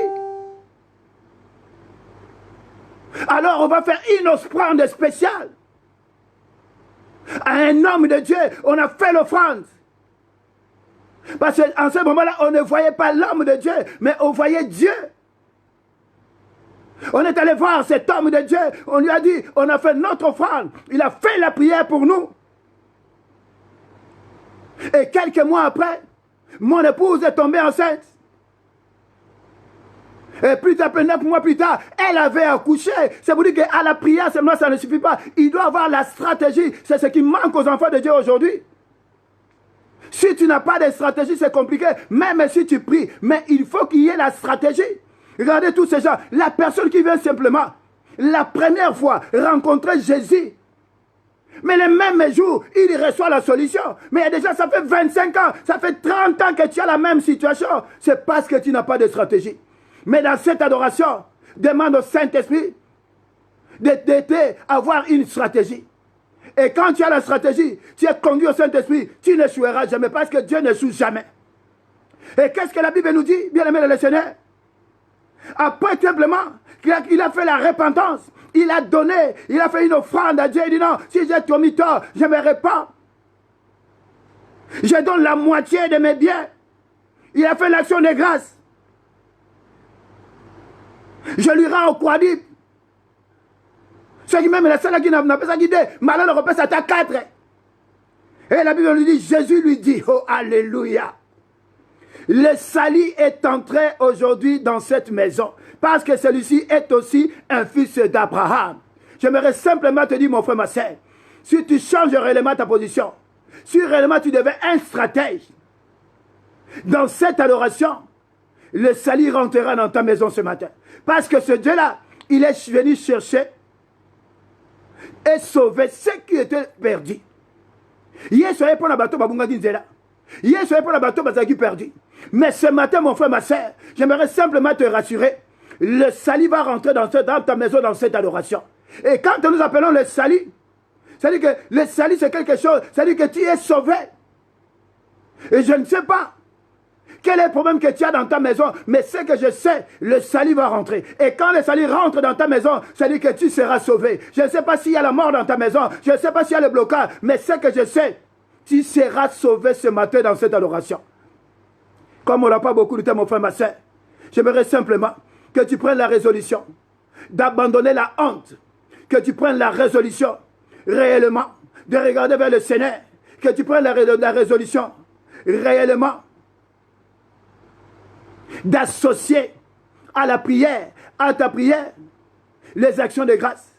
S1: Alors on va faire une offrande spéciale. À un homme de Dieu, on a fait l'offrande. Parce qu'en ce moment-là, on ne voyait pas l'homme de Dieu, mais on voyait Dieu. On est allé voir cet homme de Dieu, on lui a dit, on a fait notre offrande. Il a fait la prière pour nous. Et quelques mois après, mon épouse est tombée enceinte. Et plus tard, 9 mois plus tard, elle avait accouché. C'est pour dire qu'à la prière seulement, ça ne suffit pas. Il doit avoir la stratégie. C'est ce qui manque aux enfants de Dieu aujourd'hui. Si tu n'as pas de stratégie, c'est compliqué. Même si tu pries, mais il faut qu'il y ait la stratégie. Regardez tous ces gens. La personne qui vient simplement, la première fois, rencontrer Jésus. Mais le même jour, il reçoit la solution. Mais déjà, ça fait 25 ans, ça fait 30 ans que tu as la même situation. C'est parce que tu n'as pas de stratégie. Mais dans cette adoration, demande au Saint-Esprit d'avoir une stratégie. Et quand tu as la stratégie, tu es conduit au Saint-Esprit, tu n'échoueras jamais parce que Dieu n'échoue jamais. Et qu'est-ce que la Bible nous dit, bien aimé le Seigneur? Après simplement qu'il a fait la repentance, il a donné, il a fait une offrande à Dieu, il dit non, si j'ai commis tort, je me répands. Je donne la moitié de mes biens. Il a fait l'action de grâce. Je lui rends au quadruple. Ceux qui même la salle qui n'a pas ça guidé, malheur le repasse à ta 4. Et la Bible lui dit, Jésus lui dit, oh alléluia. Le salut est entré aujourd'hui dans cette maison. Parce que celui-ci est aussi un fils d'Abraham. J'aimerais simplement te dire, mon frère, ma soeur, si tu changes réellement ta position, si réellement tu deviens un stratège, dans cette adoration, le salut rentrera dans ta maison ce matin. Parce que ce Dieu-là, il est venu chercher et sauver ceux qui étaient perdus. Hier, soyez pour la bateau, babunga dinzela. Hier, soyez pour la bateau, bazaki perdu. Mais ce matin, mon frère, ma soeur, j'aimerais simplement te rassurer. Le salut va rentrer dans ta maison, dans cette adoration. Et quand nous appelons le salut, c'est-à-dire que le salut, c'est quelque chose, c'est-à-dire que tu es sauvé. Et je ne sais pas quel est le problème que tu as dans ta maison, mais ce que je sais, le salut va rentrer. Et quand le salut rentre dans ta maison, c'est-à-dire que tu seras sauvé. Je ne sais pas s'il y a la mort dans ta maison, je ne sais pas s'il y a le blocage, mais ce que je sais, tu seras sauvé ce matin dans cette adoration. Comme on n'a pas beaucoup de temps, mon frère, ma soeur, j'aimerais simplement que tu prennes la résolution d'abandonner la honte, que tu prennes la résolution réellement de regarder vers le Seigneur, que tu prennes la résolution réellement d'associer à la prière, à ta prière, les actions de grâce,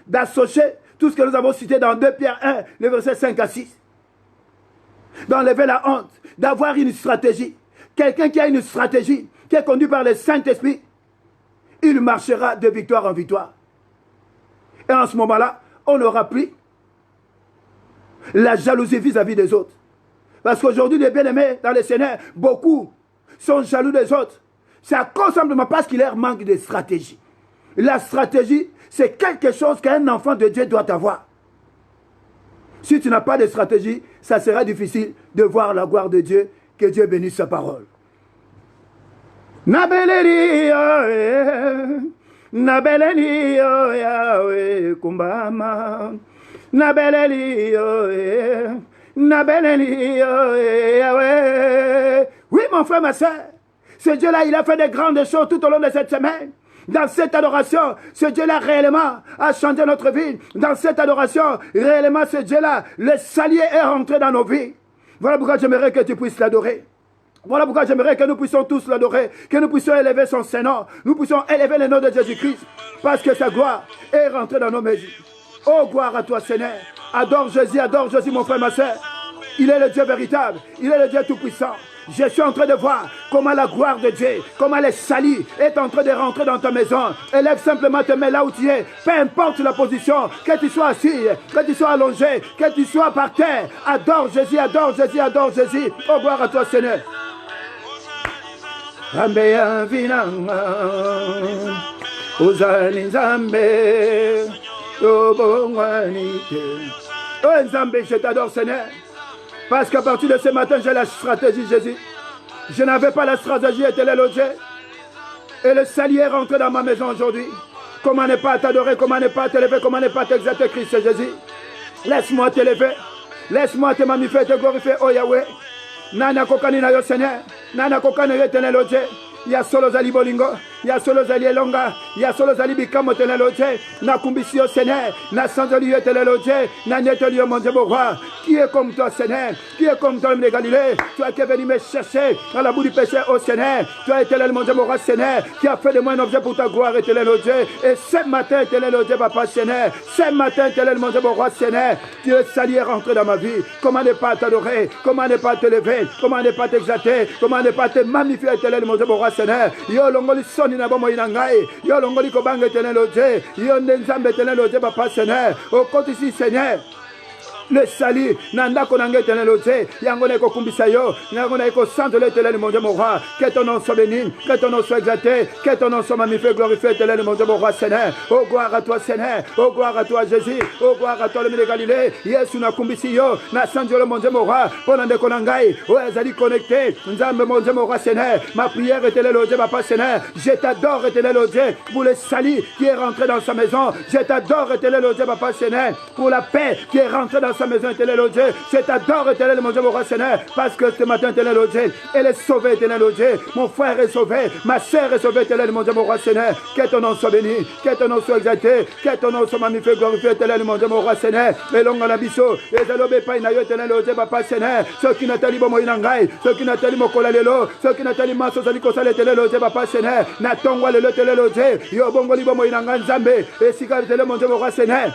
S1: d'associer tout ce que nous avons cité dans 2 Pierre 1, les versets 5 à 6, d'enlever la honte, d'avoir une stratégie. Quelqu'un qui a une stratégie, qui est conduit par le Saint-Esprit, il marchera de victoire en victoire. Et en ce moment-là, on n'aura plus la jalousie vis-à-vis des autres. Parce qu'aujourd'hui, les bien-aimés dans le Seigneur, beaucoup sont jaloux des autres. C'est à cause simplement parce qu'il leur manque de stratégie. La stratégie, c'est quelque chose qu'un enfant de Dieu doit avoir. Si tu n'as pas de stratégie, ça sera difficile de voir la gloire de Dieu. Que Dieu bénisse sa parole. Nabeleri Nabeleli Yahweh Kumbama Nabeleli Nabeleli Yahweh. Oui, mon frère, ma soeur, ce Dieu-là, il a fait des grandes choses tout au long de cette semaine. Dans cette adoration, ce Dieu-là réellement a changé notre vie. Dans cette adoration, réellement, ce Dieu-là, le salut est rentré dans nos vies. Voilà pourquoi j'aimerais que tu puisses l'adorer. Voilà pourquoi j'aimerais que nous puissions tous l'adorer, que nous puissions élever son Saint-Nom, nous puissions élever le nom de Jésus-Christ, parce que sa gloire est rentrée dans nos maisons. Oh, gloire à toi, Seigneur. Adore Jésus, mon frère, ma soeur. Il est le Dieu véritable, il est le Dieu tout-puissant. Je suis en train de voir comment la gloire de Dieu, comment le salut est en train de rentrer dans ta maison. Élève simplement tes mains là où tu es. Peu importe la position, que tu sois assis, que tu sois allongé, que tu sois par terre. Adore Jésus, adore Jésus, adore Jésus. Oh, gloire à toi, Seigneur. Ambeya vinanga Uzani Nzambe Yobongwanite. Oh Nzambe, je t'adore, Seigneur. Parce qu'à partir de ce matin, j'ai la stratégie, Jésus. Je n'avais pas la stratégie, et tel est le Dieu. Et le salut est rentré dans ma maison aujourd'hui. Comment ne pas t'adorer, comment ne pas t'élever, comment ne pas t'exalter, Christ Jésus. Laisse-moi t'élever. Laisse-moi te magnifier, te glorifier, oh Yahweh. Nana kokani na yo, Seigneur. Nana kokani yo, tel est le Dieu. Ya solo zali bolingo, ya solo zali elonga, ya solo zali bikamo teneloje, na kumbisi yo Seigneur, na sanzoli yo teneloje, na netoli yo mon Dieu mon roi. Qui est comme toi, Seigneur? Qui est comme toi, l'homme de Galilée? Toi qui es venu me chercher dans la boue du péché, oh Seigneur. Toi éternel mon Dieu mon roi, Seigneur, qui a fait de moi un objet pour ta gloire, éternel mon Dieu. Et ce matin, éternel mon Dieu, papa Seigneur, ce matin, éternel mon Dieu mon roi, Seigneur, tu es sali et rentré dans ma vie. Comment ne pas t'adorer? Comment ne pas te lever? Comment ne pas t'exalter? Comment ne pas te magnifier, éternel mon Dieu mon roi, Seigneur? Yo longoli soni na bomo inangai, yo longoli kobanga éternel mon Dieu, yo nzambe éternel mon Dieu, papa Seigneur. Au côté ici, Seigneur. Le salut, nanda konanga éternel Dieu, yangona ko kumbisa yo, yangona ko santo l'éternel mon Dieu mon roi, que ton nom soit béni, que ton nom soit exalté, que ton nom soit magnifié, glorifié éternel mon Dieu mon roi Seigneur. Oh gloire à toi Seigneur, oh gloire à toi Jésus, oh gloire à toi le milieu de Galilée, Yesu na kumbisi yo, na santo le mon Dieu mon roi, ponande konangai, oh ezali connecté, nzambe mon Dieu mon roi Seigneur, ma prière éternel Dieu papa Seigneur, je t'adore éternel Dieu pour le salut qui est rentré dans sa maison, je t'adore éternel Dieu papa Seigneur pour la paix qui est rentrée dans sa maison, éternel Dieu. Je t'adore, éternel mon Dieu, mon roi Seigneur, parce que ce matin, éternel Dieu, elle est sauvée, éternel Dieu. Mon frère est sauvé, ma soeur est sauvée, éternel mon Dieu, mon roi Seigneur. Que ton nom soit béni, que ton nom soit exalté, que ton nom soit magnifié, glorifié, éternel mon Dieu, mon roi Seigneur. Et l'on a biso, et zalobe painayo, éternel Dieu, papa Seigneur. Ceux qui n'attendent pas mon inangai, ceux qui n'attendent pas mon kolalelo, ceux qui n'attendent pas mon sosaliko sale, éternel Dieu, papa Seigneur. N'attendons pas le éternel Dieu, yo bongo libo mon inangai, Zambé, et si éternel mon Dieu, mon roi Seigneur.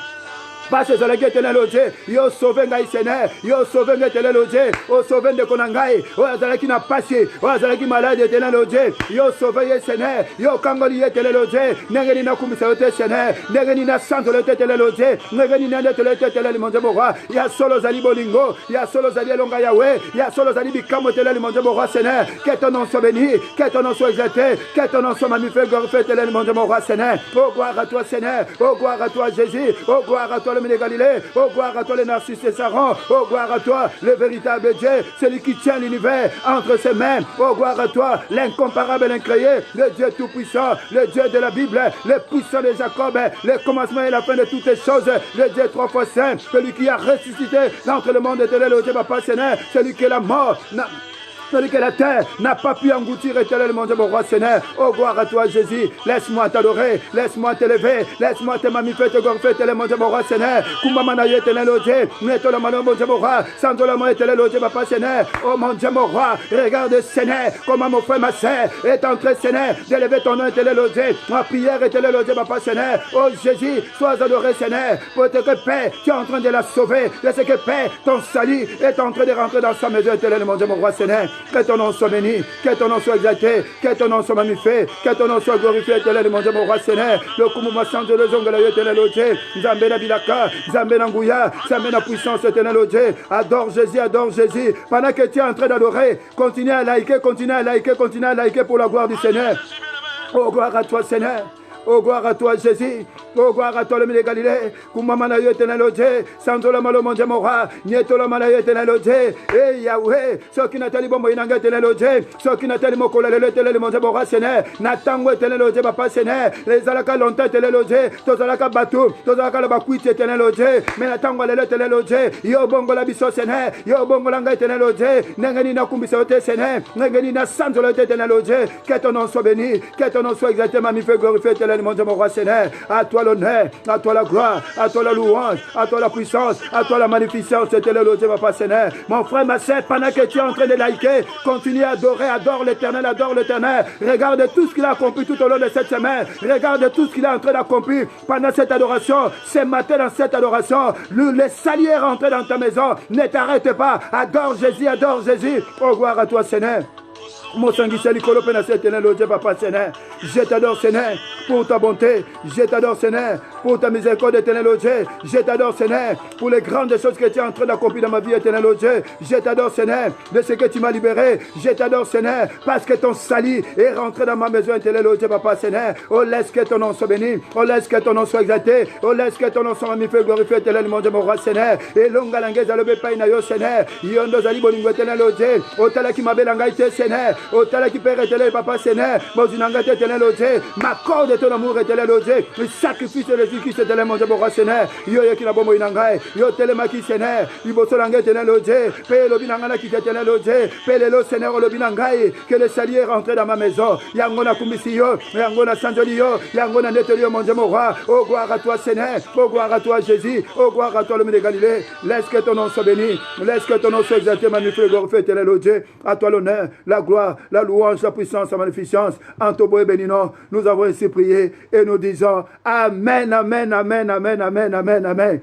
S1: Parce que la guette est logé, yo sauvé ngai Seigneur, yo sauvé ngai tele logé, o sauvé de konangai, o azala qui n'a passé, o azala qui malade est logé, yo sauvé Seigneur, yo kangoli est logé, n'engeni na kumisa yote Seigneur, n'engeni na santo le tele logé, n'engeni na tele tele monde roi, ya solo zali bolingo, ya solo zali longa Yahweh, ya solo zali bikamo tele monde roi Seigneur, que ton nom soit béni, que ton nom soit exalté, que ton nom soit magnifié, glorifié tele monde roi Seigneur. Oh gloire à toi Seigneur, oh gloire à toi Jésus, oh gloire à toi le Mille Galilée, oh gloire à toi le Narcisse et Saron, oh gloire à toi le véritable Dieu, celui qui tient l'univers entre ses mains, oh gloire à toi l'incomparable, l'incréé, le Dieu tout-puissant, le Dieu de la Bible, le puissant de Jacob, le commencement et la fin de toutes les choses, le Dieu trois fois saint, celui qui a ressuscité d'entre le monde éternel, le Dieu Papa Seigneur, celui qui est la mort. Celui que la terre n'a pas pu engloutir éternellement, mon roi Seigneur. Oh, gloire à toi, Jésus. Laisse-moi t'adorer, laisse-moi t'élever, laisse-moi te magnifier, te glorifier, éternellement, mon roi Seigneur. Kumamana éternel, oh Dieu. Mettons la main, mon Dieu, mon roi. Sans la main, éternel, oh Dieu, papa Seigneur. Oh, mon Dieu, mon roi. Regarde, Seigneur, comment mon frère, ma soeur est en train, Seigneur, d'élever ton nom, éternel, oh Dieu. Ma prière, éternel, oh Dieu, papa Seigneur. Oh, Jésus, sois adoré, Seigneur. Pour que Père, tu es en train de la sauver. De ce que Père, ton salut est en train de rentrer dans sa maison, éternel, mon Dieu, mon roi Seigneur. Que ton nom soit béni, que ton nom soit exalté, que ton nom soit magnifié, que ton nom soit glorifié, éternel, mon Dieu, mon roi Seigneur. Le Koumouma Santo, le Zonga, éternel, oh Dieu. Zambé na Bilaka, Zambé na Ngouya, Zambé na puissance, éternel, oh Dieu. Adore Jésus, adore Jésus. Pendant que tu es en train d'adorer, continue à liker, continue à liker, continue à liker pour la gloire du Seigneur. Oh, gloire à toi, Seigneur. Oh, gloire à toi, Jésus. Oh, gloire à toi, le Mille Galilée. Koumamana éternel, oh Dieu. Santola malo, mon Dieu, mon roi. Nietola mala éternel, oh Dieu. Eh, Yahweh. Ceux qui n'attendent pas, Moïnanga éternel, oh Dieu. Ceux qui n'attendent pas, Mokola, l'éternel, mon Dieu, mon roi, Seigneur. Natango éternel, oh Dieu, papa, Seigneur. Les alaka longtemps, éternel, oh Dieu. Tous alaka batou. Tous alaka la bakuit, éternel, oh Dieu. Mais natango, l'éternel, oh Dieu. Yo bongo la biso, Seigneur. Yo bongo langa éternel, oh Dieu. Nengani na kumbisa, oh Dieu, Seigneur. Nengani na santola, éternel, oh Dieu. Que ton nom soit béni. Que ton nom soit exalté, magnifié, glorifié, éternel, mon Dieu, mon roi, Seigneur. À toi l'honneur, à toi la gloire, à toi la louange, à toi la puissance, à toi la magnificence, éternel, oh Dieu, papa Seigneur. Mon frère, ma sœur, pendant que tu es en train de liker, continue à adorer, adore l'éternel, adore l'éternel. Regarde tout ce qu'il a accompli tout au long de cette semaine. Regarde tout ce qu'il est en train d'accomplir pendant cette adoration. Ce matin, dans cette adoration, le salut est rentré dans ta maison. Ne t'arrête pas. Adore Jésus, adore Jésus. Oh, gloire à toi, Seigneur. Mon sanguissel, éternel, oh Dieu, papa Seigneur. Je t'adore, Seigneur, pour ta bonté. Je t'adore, Seigneur, pour ta miséricorde, éternel, oh Dieu. Je t'adore, Seigneur, pour les grandes choses que tu es en train d'accomplir dans ma vie, éternel, oh Dieu. Je t'adore, Seigneur, de ce que tu m'as libéré. Je t'adore, Seigneur, parce que ton salut est rentré dans ma maison, éternel, oh Dieu, papa Seigneur. Oh, laisse que ton nom soit béni. Oh, laisse que ton nom soit exalté. Oh, laisse que ton nom soit magnifié, glorifié, éternel, mon Dieu, mon roi, Seigneur. Et longa langue, zalobe paina yo, Seigneur. Yondo zali bolingo, éternel, oh Dieu. Oh, tala qui m'a belangaïté, Seigneur. Oh, tala qui père éternel, papa Seigneur. Mozinangate, éternel, oh Dieu. M'accorde ton amour, éternel, oh Dieu. Le sacrifice de Jésus-Christ, éternel, mon Dieu, mon roi, Seigneur. Yo, yo, qui n'a pas moïnangaï. Yo, telemaki, Seigneur. Iboso langue, éternel, oh Dieu. Paye l'obinangana qui éternel, oh Dieu. Paye le Seigneur, l'obinangaï. Que le salut est rentré dans ma maison. Yangona kumbisi yo. Yangona sanjoli yo. Yangona neteli yo, mon Dieu, mon roi. Oh, gloire à toi, Seigneur. Oh, gloire à toi, Jésus. Oh, gloire à toi, le Mille Galilée. Laisse que ton nom soit béni. Laisse que ton nom soit exalté, magnifié, glorifié, éternel, oh Dieu. À toi l'honneur, la gloire, la louange, la puissance, la magnificence. En Tobo et bénino, nous avons ainsi prié et nous disons Amen, Amen, Amen, Amen, Amen, Amen, Amen.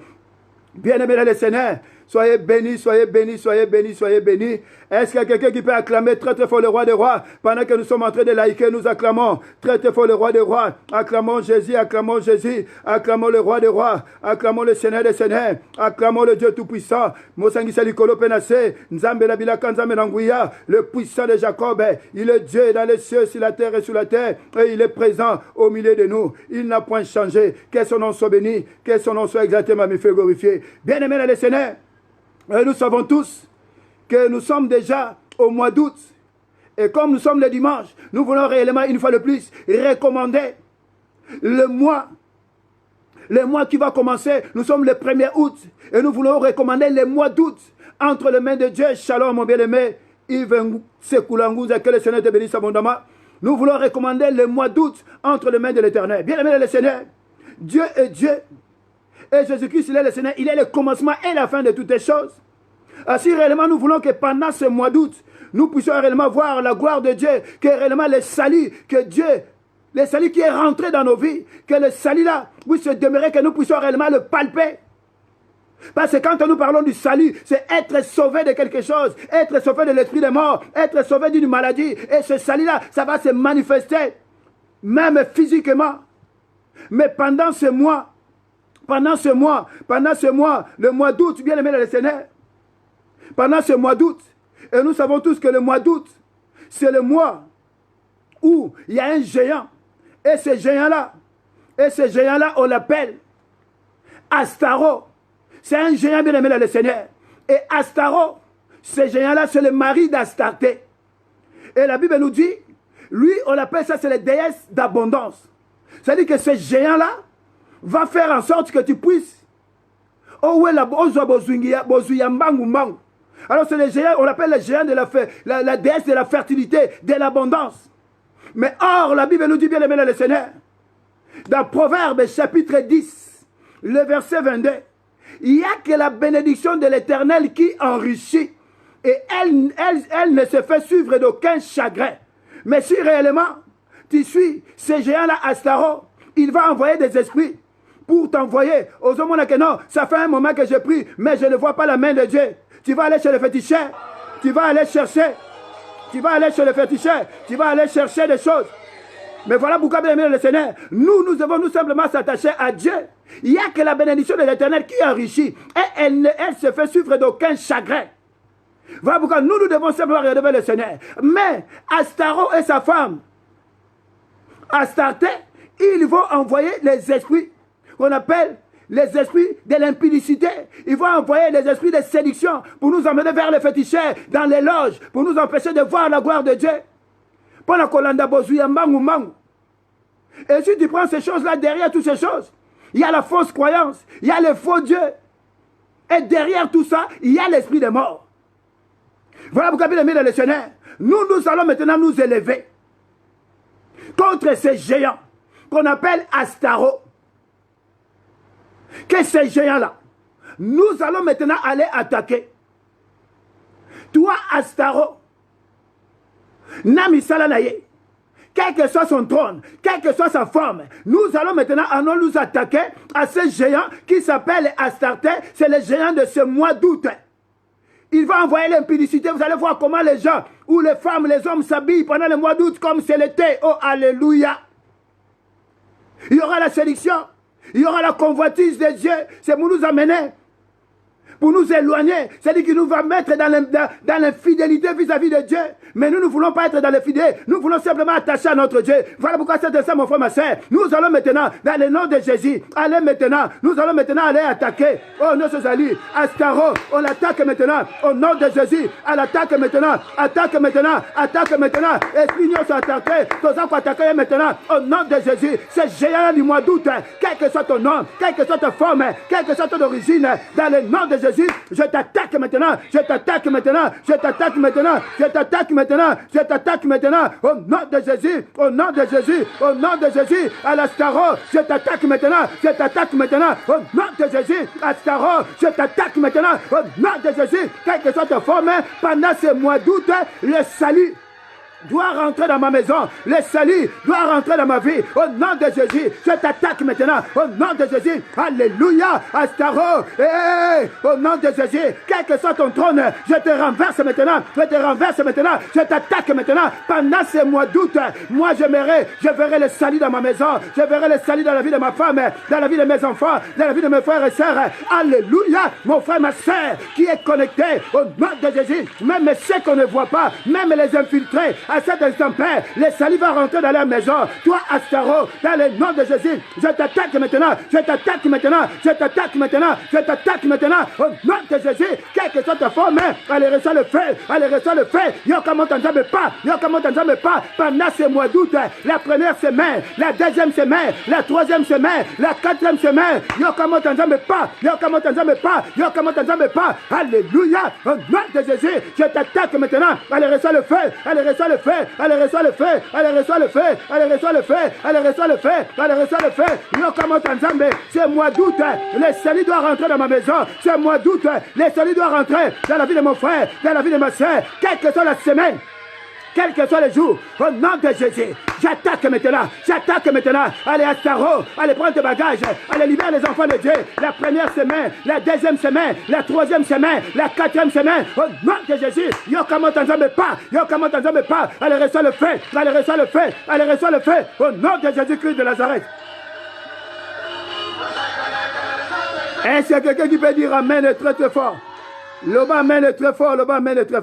S1: Bien-aimés les Seigneur, soyez bénis, soyez bénis, soyez bénis, soyez bénis. Est-ce qu'il y a quelqu'un qui peut acclamer très très fort le roi des rois? Pendant que nous sommes en train de laïquer, nous acclamons très très fort le roi des rois. Acclamons Jésus, acclamons Jésus, acclamons le roi des rois, acclamons le Seigneur des seigneurs, acclamons le Dieu tout-puissant. Mosangisa Likolo Penase, Nzambe la Bilaka, Nzambe Nanguya, le puissant de Jacob. Il est Dieu dans les cieux, sur la terre et sous la terre, et il est présent au milieu de nous. Il n'a point changé. Que son nom soit béni, que son nom soit exalté, magnifié, glorifié. Bien-aimés les seigneurs, nous savons tous que nous sommes déjà au mois d'août. Et comme nous sommes le dimanche, nous voulons réellement, une fois de plus, recommander le mois qui va commencer. Nous sommes le 1er août. Et nous voulons recommander le mois d'août entre les mains de Dieu. Shalom, mon bien-aimé. Yves Sekoulangouz, que le Seigneur te bénisse abondamment. Nous voulons recommander le mois d'août entre les mains de l'Éternel. Bien-aimé le Seigneur, Dieu est Dieu. Et Jésus-Christ, il est le Seigneur. Il est le commencement et la fin de toutes les choses. Si réellement nous voulons que pendant ce mois d'août, nous puissions réellement voir la gloire de Dieu, que réellement le salut, que Dieu, le salut qui est rentré dans nos vies, que le salut là puisse se demeurer, que nous puissions réellement le palper. Parce que quand nous parlons du salut, c'est être sauvé de quelque chose, être sauvé de l'esprit des morts, être sauvé d'une maladie. Et ce salut-là, ça va se manifester, même physiquement. Mais pendant ce mois, le mois d'août, bien aimé dans le Seigneur, pendant ce mois d'août, et nous savons tous que le mois d'août, c'est le mois où il y a un géant. Et ce géant-là, on l'appelle Astaro. C'est un géant bien aimé dans le Seigneur. Et Astaro, ce géant-là, c'est le mari d'Astarté. Et la Bible nous dit, lui, on l'appelle ça, c'est la déesse d'abondance. C'est-à-dire que ce géant-là va faire en sorte que tu puisses. Alors c'est le géant, on l'appelle le géant de la déesse de la fertilité, de l'abondance. Mais or, la Bible nous dit bien aimé dans le Seigneur, dans Proverbes chapitre 10, le verset 22, il n'y a que la bénédiction de l'Éternel qui enrichit. Et elle ne se fait suivre d'aucun chagrin. Mais si réellement tu suis ce géant-là, Astaro, il va envoyer des esprits pour t'envoyer. Aux hommes, que non, ça fait un moment que je prie, mais je ne vois pas la main de Dieu. Tu vas aller chez le féticheur, tu vas aller chercher des choses. Mais voilà pourquoi, bien aimé le Seigneur, nous devons simplement s'attacher à Dieu. Il n'y a que la bénédiction de l'Éternel qui enrichit. Et elle se fait suivre d'aucun chagrin. Voilà pourquoi nous devons simplement regarder le Seigneur. Mais Astaro et sa femme, Astarté, ils vont envoyer les esprits qu'on appelle les esprits de l'impudicité. Ils vont envoyer les esprits de séduction pour nous emmener vers les féticheurs, dans les loges, pour nous empêcher de voir la gloire de Dieu. Et si tu prends ces choses-là, derrière toutes ces choses, il y a la fausse croyance, il y a le faux Dieu. Et derrière tout ça, il y a l'esprit des morts. Voilà pourquoi, bien aimé dans le Seigneur, nous allons maintenant nous élever contre ces géants qu'on appelle Astaro. Que ces géants-là, nous allons maintenant aller attaquer. Toi, Astaro, Nami Salanaye, quel que soit son trône, quelle que soit sa forme, nous allons maintenant nous attaquer à ce géant qui s'appelle Astarté. C'est le géant de ce mois d'août. Il va envoyer l'impudicité. Vous allez voir comment les gens, ou les femmes, les hommes s'habillent pendant le mois d'août comme c'est l'été. Oh, alléluia. Il y aura la séduction. Il y aura la convoitise des dieux. C'est pour nous amener, pour nous éloigner. C'est-à-dire qu'il nous va mettre dans l'infidélité vis-à-vis de Dieu. Mais nous ne voulons pas être dans l'infidélité. Nous voulons simplement attacher à notre Dieu. Voilà pourquoi c'est ça, mon frère, ma soeur. Nous allons maintenant, dans le nom de Jésus, nous allons maintenant aller attaquer. Oh, notre Jésus, Astaro, on l'attaque maintenant. Au nom de Jésus, à l'attaque maintenant. Attaque maintenant. Esprit nous soit attaqué. Tous qu'on attaquer maintenant. Au nom de Jésus, c'est géant du mois d'août. Quel que soit ton nom, quelle que soit ta forme, quelle que soit ton origine, dans le nom de Jésus, je t'attaque maintenant. Au nom de Jésus, à l'Astaro, je t'attaque maintenant. Au nom de Jésus, Astaro, je t'attaque maintenant. Au nom de Jésus, quelle que soit ta forme, pendant ce mois d'août, le salut doit rentrer dans ma maison. Le salut doit rentrer dans ma vie. Au nom de Jésus, je t'attaque maintenant. Au nom de Jésus, alléluia, Astaro. Au nom de Jésus, quel que soit ton trône, je te renverse maintenant. Je t'attaque maintenant. Pendant ce mois d'août, moi je verrai le salut dans ma maison. Je verrai le salut dans la vie de ma femme, dans la vie de mes enfants, dans la vie de mes frères et sœurs. Alléluia, mon frère, ma sœur, qui est connecté au nom de Jésus. Même ceux qu'on ne voit pas, même les infiltrés, à cet instant, Père, le salut va rentrer dans la maison. Toi, Astaro, dans le nom de Jésus, je t'attaque maintenant. Au nom de Jésus, quelle que soit ta forme, allez reçoit le feu. Pendant ce mois d'août, la première semaine, la deuxième semaine, la troisième semaine, la quatrième semaine, alléluia, au nom de Jésus, je t'attaque maintenant. Allez reçoit le feu. Ce mois d'août, le salut doit rentrer dans ma maison. Ce mois d'août, le salut doit rentrer dans la vie de mon frère, dans la vie de ma soeur, quelle que soit la semaine. quel que soit le jour, au nom de Jésus. J'attaque maintenant. Allez à Staro, allez prendre tes bagages, allez libérer les enfants de Dieu. La première semaine, la deuxième semaine, la troisième semaine, la quatrième semaine, au nom de Jésus. Allez reçois le feu, au nom de Jésus-Christ de Nazareth. Est-ce qu'il y a quelqu'un qui peut dire amen très très fort? Le bas amen est très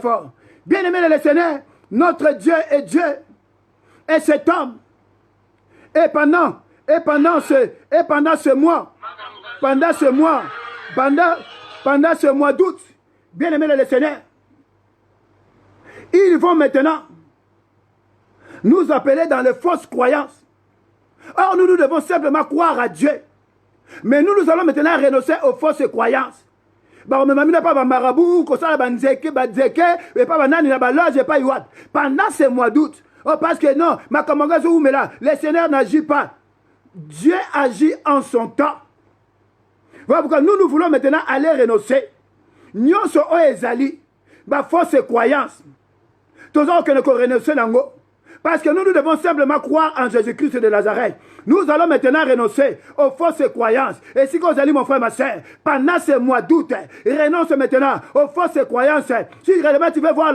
S1: fort. Bien-aimé le Seigneur, notre Dieu est Dieu. Et cet homme, et pendant ce mois d'août, bien-aimé le Seigneur, ils vont maintenant nous appeler dans les fausses croyances. Or, nous devons simplement croire à Dieu. Mais nous allons maintenant renoncer aux fausses croyances. Pendant ce mois d'août, parce que non, le Seigneur n'agit pas. Dieu agit en son temps. Voilà pourquoi nous voulons maintenant aller renoncer. Nous sommes fausses croyances. Tous ceux qui ne connaissent pas, parce que nous devons simplement croire en Jésus-Christ de Nazareth. Nous allons maintenant renoncer aux fausses croyances. Et si vous allez, mon frère, ma soeur, pendant ce mois d'août, renonce maintenant aux fausses croyances. Si réellement tu veux voir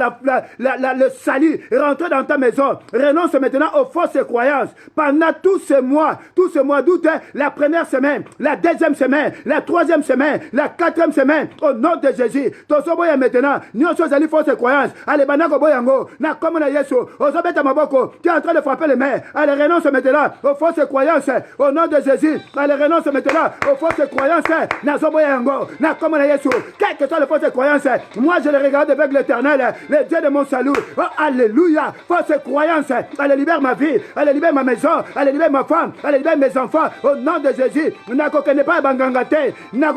S1: le salut rentrer dans ta maison, renonce maintenant aux fausses croyances. Pendant tout ce mois d'août, la première semaine, la deuxième semaine, la troisième semaine, la quatrième semaine, au nom de Jésus. Tosoboya maintenant, nous sommes allés fausses croyances. Allez, banako boyango, na comme na Yesu, osabeta maboko, tu es en train de frapper les mains. Allez, renonce maintenant aux fausses croyances. Au nom de Jésus, allez, renonce maintenant aux fausses croyances. Nazoboyango, na comme na Yesu, quelles que soient les fausses croyances, moi je les regarde avec l'Éternel, le Dieu de mon salut. Oh, alléluia, fausses croyances. Allez, libère ma vie, allez, libère ma maison, allez, libère ma femme, allez, libère mes enfants. Au nom de Jésus, n'a connaît pas bangangate, n'a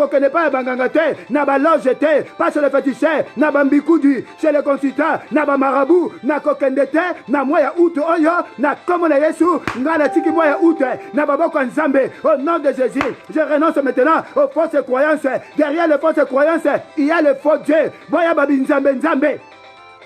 S1: baloge, pas chez le féticheur, n'a bambikoudi, chez le consultant, n'a marabout, n'a kokendete, n'a moya outo oyo, n'a comme na Yesu, n'a la tiki moya outo, n'a baboko nzambe. Au nom de Jésus, je renonce maintenant aux fausses croyances. Derrière les fausses croyances, il y a le faux Dieu. Boya babi nzambe nzambe.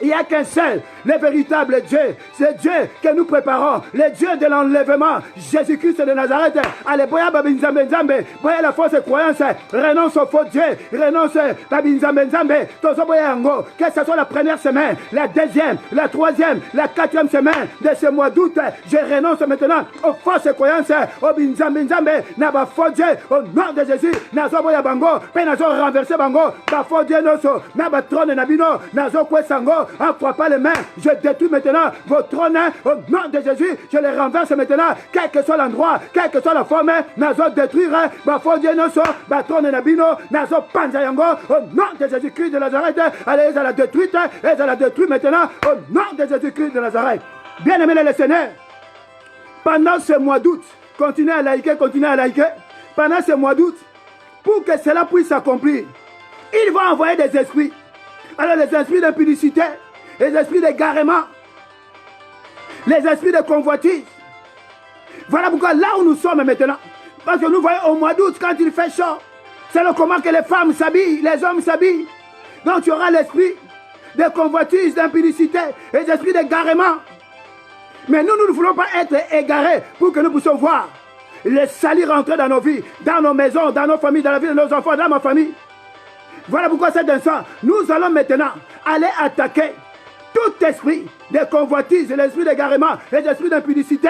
S1: Il n'y a qu'un seul, le véritable Dieu. C'est Dieu que nous préparons, le Dieu de l'enlèvement, Jésus-Christ de Nazareth. Allez, boya babi nzambe nzambe, boya la fausse croyance, renonce au faux Dieu, renonce babi nzambe nzambe, tozo boya yango, que ce soit la première semaine, la deuxième, la troisième, la quatrième semaine de ce mois d'août, je renonce maintenant aux fausses croyances, au binzambe nzambe, na ba faux Dieu, au nom de Jésus, nazo boya bango, pe nazo renverser bango, ba faux Dieu noso, na ba trône nabino, nazo kwesango, en frappant les mains, je détruis maintenant vos trônes au nom de Jésus. Je les renverse maintenant, quel que soit l'endroit, quelle que soit la forme, nazo détruire, bafo Dieu noso, batrone nabino, nazo panzayango, au nom de Jésus-Christ de Nazareth. Allez, elle a détruite, elle a détruit maintenant, au nom de Jésus-Christ de Nazareth. Bien-aimés les Seigneurs, pendant ce mois d'août, continuez à liker, pendant ce mois d'août, pour que cela puisse s'accomplir, il va envoyer des esprits. Alors les esprits d'impudicité, les esprits d'égarement, les esprits de convoitise. Voilà pourquoi là où nous sommes maintenant, parce que nous voyons au mois d'août quand il fait chaud, c'est le comment que les femmes s'habillent, les hommes s'habillent. Donc tu auras l'esprit de convoitise, d'impudicité, les esprits d'égarement. Mais nous ne voulons pas être égarés pour que nous puissions voir les salis rentrer dans nos vies, dans nos maisons, dans nos familles, dans la vie de nos enfants, dans ma famille. Voilà pourquoi cet instant, nous allons maintenant aller attaquer tout esprit de convoitise, l'esprit d'égarement, les esprits d'impudicité.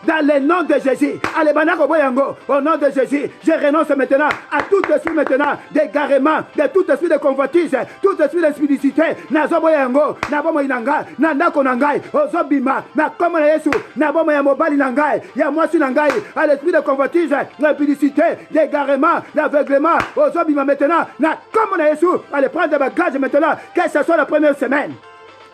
S1: Dans le nom de Jésus, allez, banako boyango, au nom de Jésus, je renonce maintenant à tout esprit maintenant d'égarement, de tout esprit de convoitise, tout esprit d'impudicité. Nazo boyango, nabomo inanga, nandako nangai, ozobima, na comme na Yesu, nabomo ya mobali nangai, ya mwasi nangai, à l'esprit de convoitise, l'impudicité, l'égarement, l'aveuglement, ozobima maintenant, na comme na Yesu, allez prendre des bagages maintenant, que ce soit la première semaine,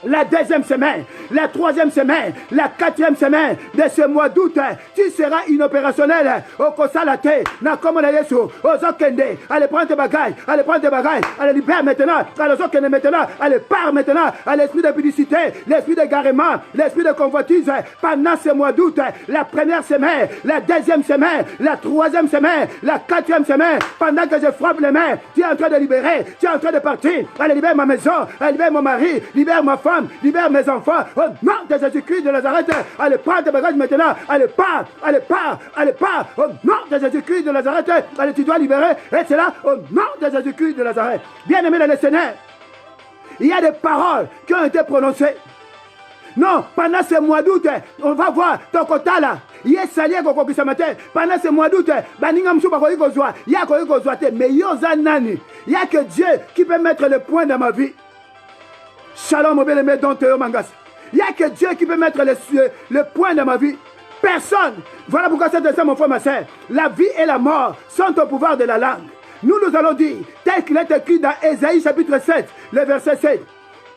S1: la deuxième semaine, la troisième semaine, la quatrième semaine de ce mois d'août, tu seras inopérationnel au Kosalate, na comme na Yesu, aux Okende, allez prendre tes bagages, allez libère maintenant, allez Okende maintenant, allez part maintenant à l'esprit de publicité, l'esprit d'égarement, l'esprit de convoitise, pendant ce mois d'août, la première semaine, la deuxième semaine, la troisième semaine, la quatrième semaine, pendant que je frappe les mains, tu es en train de libérer, tu es en train de partir, allez libère ma maison, allez libère mon mari, libère ma femme, femmes, libère mes enfants. Au nom de Jésus-Christ de Nazareth, allez, prends tes bagages maintenant. Allez, pars, allez, pars, allez, pars. Au nom de Jésus-Christ de Nazareth, allez, tu dois libérer. Et c'est là, au nom de Jésus-Christ de Nazareth. Bien-aimés dans le Seigneur, il y a des paroles qui ont été prononcées. Non, pendant ce mois d'août, on va voir ton quota là. Il y a sali ko ce matin. Pendant ce mois d'août, baninga msuba ko iko zwa. Il y a ko iko zwa te mais yoza nani. Il y a que Dieu qui peut mettre le point dans ma vie. Shalom au bien-aimé dans Théo Mangas. Il y a que Dieu qui peut mettre le point dans ma vie. Personne. Voilà pourquoi c'est ça mon frère, ma soeur. La vie et la mort sont au pouvoir de la langue. Nous allons dire, tel qu'il est écrit dans Ésaïe chapitre 7, le verset 7.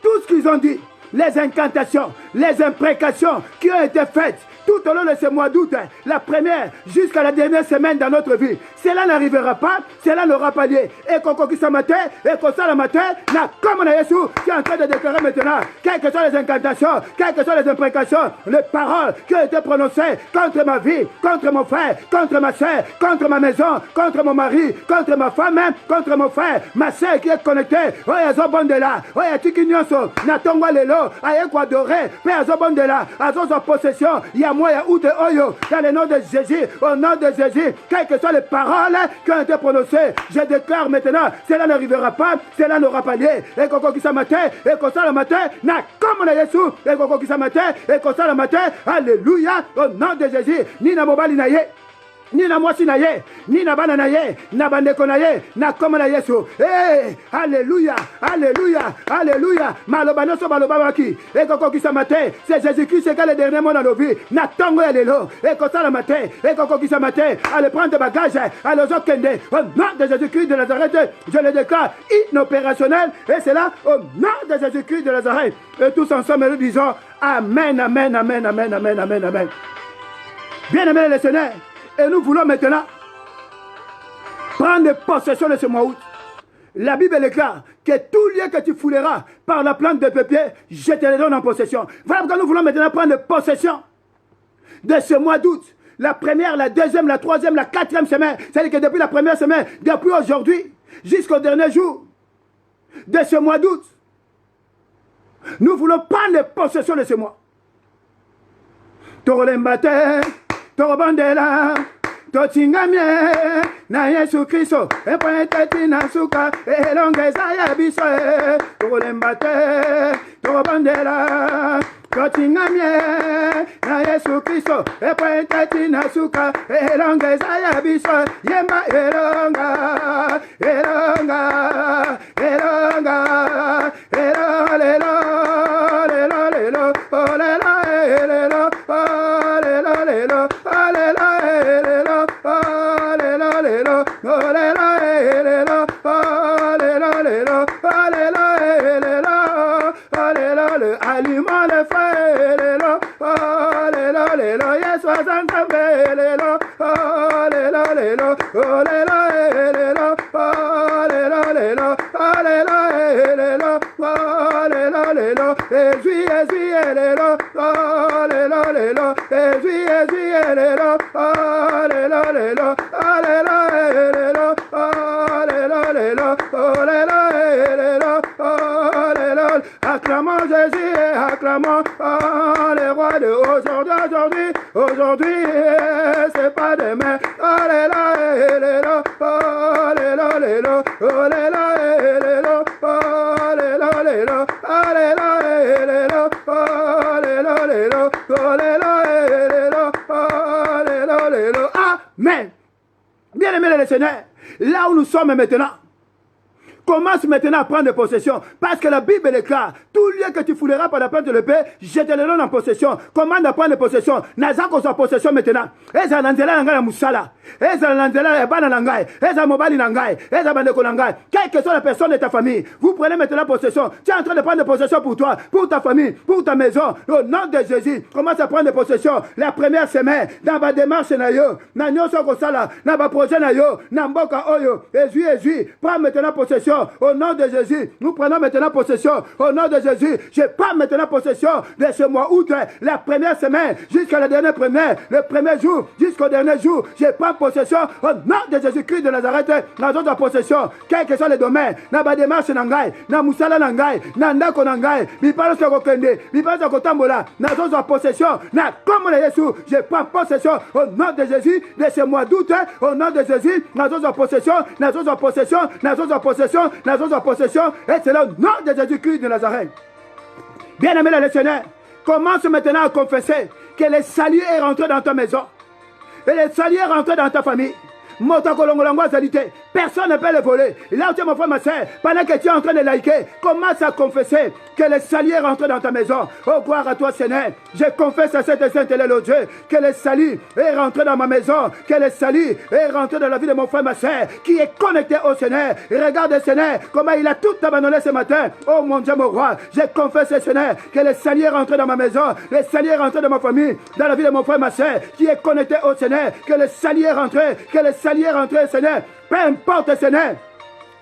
S1: Tout ce qu'ils ont dit, les incantations, les imprécations qui ont été faites tout au long de ce mois d'août, la première jusqu'à la dernière semaine dans notre vie. Cela n'arrivera pas, cela n'aura pas lieu. Et qu'on qui ce matin, et qu'on ça le matin, là, comme on a Jésus qui est en train de déclarer maintenant, quelles que soient les incantations, quelles que soient les imprécations, les paroles qui ont été prononcées contre ma vie, contre mon frère, contre ma soeur, contre ma maison, contre mon mari, contre ma femme, même, contre mon frère, ma soeur qui est connectée, oh, yazo bondela, oh, yatikinyoso, natongwa lelo, ayekwa adoré, père yazo bondela, azo en possession, moi, Oyo, dans le nom de Jésus, au nom de Jésus, quelles que soient les paroles qui ont été prononcées, je déclare maintenant, cela n'arrivera pas, cela n'aura pas lieu. Et qu'on qui matin, et qu'on le matin, n'a comme on a Jésus, et qu'on qui matin, et qu'on le matin, alléluia, au nom de Jésus, ni na mobali na ye. Ni na mwasi na ye, ni na bana na ye, na bandeko na ye, na koma na Yesu. Hey, alléluia, alléluia, alléluia. Maloba noso baloba waki. Et koko qui ce matin, c'est Jésus-Christ qui est le dernier mot dans nos vies. Na tongo ya lelo. Et koko le matin, et koko qui ce matin, allez prendre des bagages, allez aux okende. Au nom de Jésus-Christ de Nazareth, je le déclare inopérationnel. Et c'est là, au nom de Jésus-Christ de Nazareth. Et tous ensemble, nous disons Amen, Amen, Amen, Amen, Amen, Amen, Amen. Bien-aimés les Seigneurs. Et nous voulons maintenant prendre possession de ce mois août. La Bible déclare que tout lieu que tu fouleras par la plante de pépier, je te le donne en possession. Voilà pourquoi nous voulons maintenant prendre possession de ce mois d'août. La première, la deuxième, la troisième, la quatrième semaine. C'est-à-dire que depuis la première semaine, depuis aujourd'hui, jusqu'au dernier jour de ce mois d'août, nous voulons prendre possession de ce mois. Torolembate. Torobandela, Totingamie, na Yesu Kristo, Epoeteti na suka, Elongeza ya biso, Torolembate, Torobandela, Totingamie, na Yesu Kristo, Epoeteti na suka, Elongeza ya biso, Yemba elonga, elonga, elonga, elolelo, lelo, lelo, olelo, elelo, olelo, lelo. Aliment le feu, yes, was un tambelelo, acclamons Jésus, acclamons les rois de aujourd'hui, aujourd'hui, c'est pas demain. Alléluia, alléluia, amen. Bien-aimés les Seigneurs, là où nous sommes maintenant, commence maintenant à prendre possession. Parce que la Bible déclare, tout lieu que tu fouleras par la porte de l'épée, je te le donne en possession. Commande à prendre possession. Nazako sa possession maintenant. Eza nanzela nanga la musala. Eza nanzela ya bana nangai. Eza mobali nangai. Eza bandeko nangai. Quelle que soit la personne de ta famille, vous prenez maintenant possession. Tu es en train de prendre possession pour toi, pour ta famille, pour ta maison. Au nom de Jésus, commence à prendre possession. La première semaine, dans ma démarche na yo, na nyoso kosala, na ba projet na yo, na mboka oyo, Jésus, prends maintenant possession. Au nom de Jésus, nous prenons maintenant possession. Au nom de Jésus, je prends maintenant possession de ce mois août, la première semaine jusqu'à la dernière première, le premier jour jusqu'au dernier jour. Je prends prends possession au nom de Jésus-Christ de Nazareth. Nous avons possession, quels que soient les domaines, dans ma démarche nangai, dans musala nangai, dans ndako nangai, mi parle sur kokende, mi parle sur kotambola, nous avons possession, na comme le Jésus, je prends possession au nom de Jésus de ce mois d'août, au nom de Jésus, nous avons possession, nous avons possession, nous avons possession, nous avons possession, et c'est le nom de Jésus-Christ de Nazareth. Bien-aimé le Seigneur, commence maintenant à confesser que le salut est rentré dans ta maison. Et le salut est rentré dans ta famille. Personne ne peut le voler. Là où tu es mon frère, ma soeur, pendant que tu es en train de liker, commence à confesser que le salut est rentré dans ta maison. Oh, gloire à toi, Seigneur. Je confesse à cette sainte le Dieu que le salut est rentré dans ma maison, que le salut est rentré dans la vie de mon frère, ma soeur, qui est connecté au Seigneur. Et regarde, Seigneur, comment il a tout abandonné ce matin. Oh mon Dieu, mon roi, je confesse, Seigneur, que le salut est rentré dans ma maison, le salut est rentré dans ma famille, dans la vie de mon frère, ma soeur, qui est connecté au Seigneur, que le salut est rentré, que le salut est rentré, Seigneur. Peu importe, Seigneur.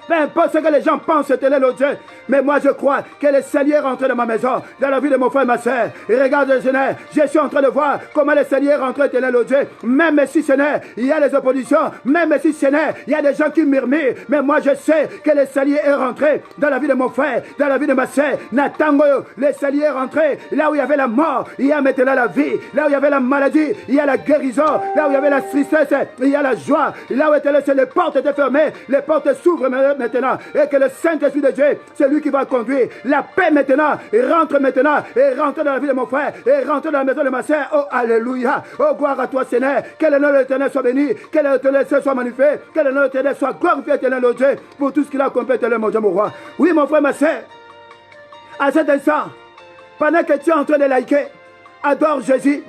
S1: Peu importe ce que les gens pensent, tel est le Dieu. Mais moi, je crois que le salut est rentré dans ma maison, dans la vie de mon frère et ma soeur. Et regarde, Seigneur, je suis en train de voir comment le salut est rentré, tel est le Dieu. Même si, Seigneur, il y a les oppositions, même si, Seigneur, il y a des gens qui murmurent. Mais moi, je sais que le salut est rentré dans la vie de mon frère, dans la vie de ma soeur. Natango, le salut est rentré. Là où il y avait la mort, il y a maintenant la vie. Là où il y avait la maladie, il y a la guérison. Là où il y avait la tristesse, il y a la joie. Là où les portes étaient fermées, les portes s'ouvrent maintenant. Et que le Saint-Esprit de Dieu, c'est lui qui va conduire. La paix maintenant, et rentre maintenant, et rentre dans la vie de mon frère, et rentre dans la maison de ma soeur. Oh, alléluia. Oh, gloire à toi, Seigneur. Que le nom de l'Éternel soit béni, que le nom de l'Éternel soit magnifié, que le nom de l'Éternel soit glorifié, Éternel, oh Dieu, pour tout ce qu'il a accompli, Éternel, mon Dieu, mon roi. Oui, mon frère, ma soeur, à cet instant, pendant que tu es en train de liker, adore Jésus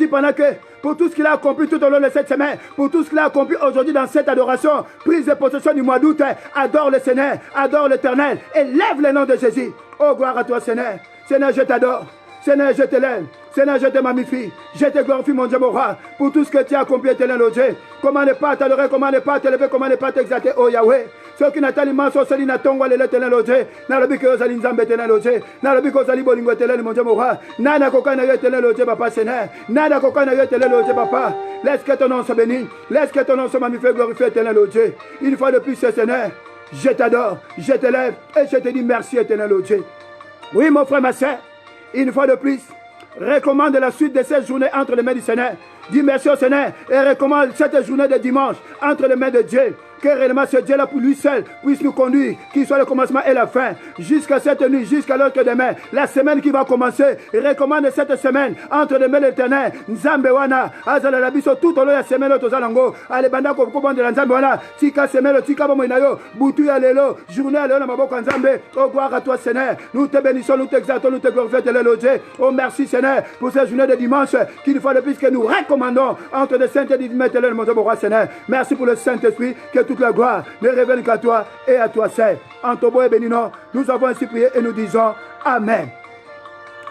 S1: pendant que, pour tout ce qu'il a accompli tout au long de cette semaine, pour tout ce qu'il a accompli aujourd'hui dans cette adoration, prise de possession du mois d'août, adore le Seigneur, adore l'Éternel, et lève le nom de Jésus. Oh, gloire à toi, Seigneur. Seigneur, je t'adore. Seigneur, je te lève. Seigneur, je te magnifie. Je te glorifie, mon Dieu, mon roi, pour tout ce que tu as accompli, Éternel, oh Dieu. Comment ne pas t'adorer, comment ne pas t'élever, comment ne pas t'exalter, oh Yahweh. Ceux qui n'attendent l'immense au soli n'attendent pas l'Éternel, oh Dieu. N'a le but que vous allez nous embêter, oh Dieu. N'a le but que vous allez bolingo, Éternel, mon Dieu, mon roi. N'a n'a qu'aucun œil, Éternel, oh Dieu, papa, Seigneur. N'a n'a qu'aucun œil, Éternel, oh Dieu, papa. Laisse que ton nom soit béni. Laisse que ton nom soit magnifié, glorifié, Éternel, oh Dieu. Une fois de plus, Seigneur, je t'adore, je te lève et je te dis merci, Éternel, oh Dieu. Oui, mon frère, ma soeur, une fois de plus, recommande la suite de cette journée entre les mains du Seigneur. Dis merci au Seigneur et recommande cette journée de dimanche entre les mains de Dieu. Que réellement ce Dieu-là pour lui seul puisse nous conduire, qu'il soit le commencement et la fin, jusqu'à cette nuit, jusqu'à l'heure que demain, la semaine qui va commencer, recommande cette semaine entre les mains de l'Éternel. Nzambewana, Azala la biso tout au long de la semaine, Tozalango, Alebanda Kokobon de la Nzambewana, Tika semaine, Tika Bomoinayo, Boutu Alelo, journée Alelo, Maboko Nzambe, oh gloire à toi Seigneur, nous te bénissons, nous t'exaltons, nous te glorifions, Dieu. Oh merci Seigneur pour cette journée de dimanche, qu'il faut depuis que nous recommandons entre les saints et divins, Éternel, mon Dieu, mon roi Seigneur. Merci pour le Saint-Esprit, que toute la gloire ne révèle qu'à toi et à toi seul. En ton beau et béni nom, nous avons ainsi prié et nous disons Amen.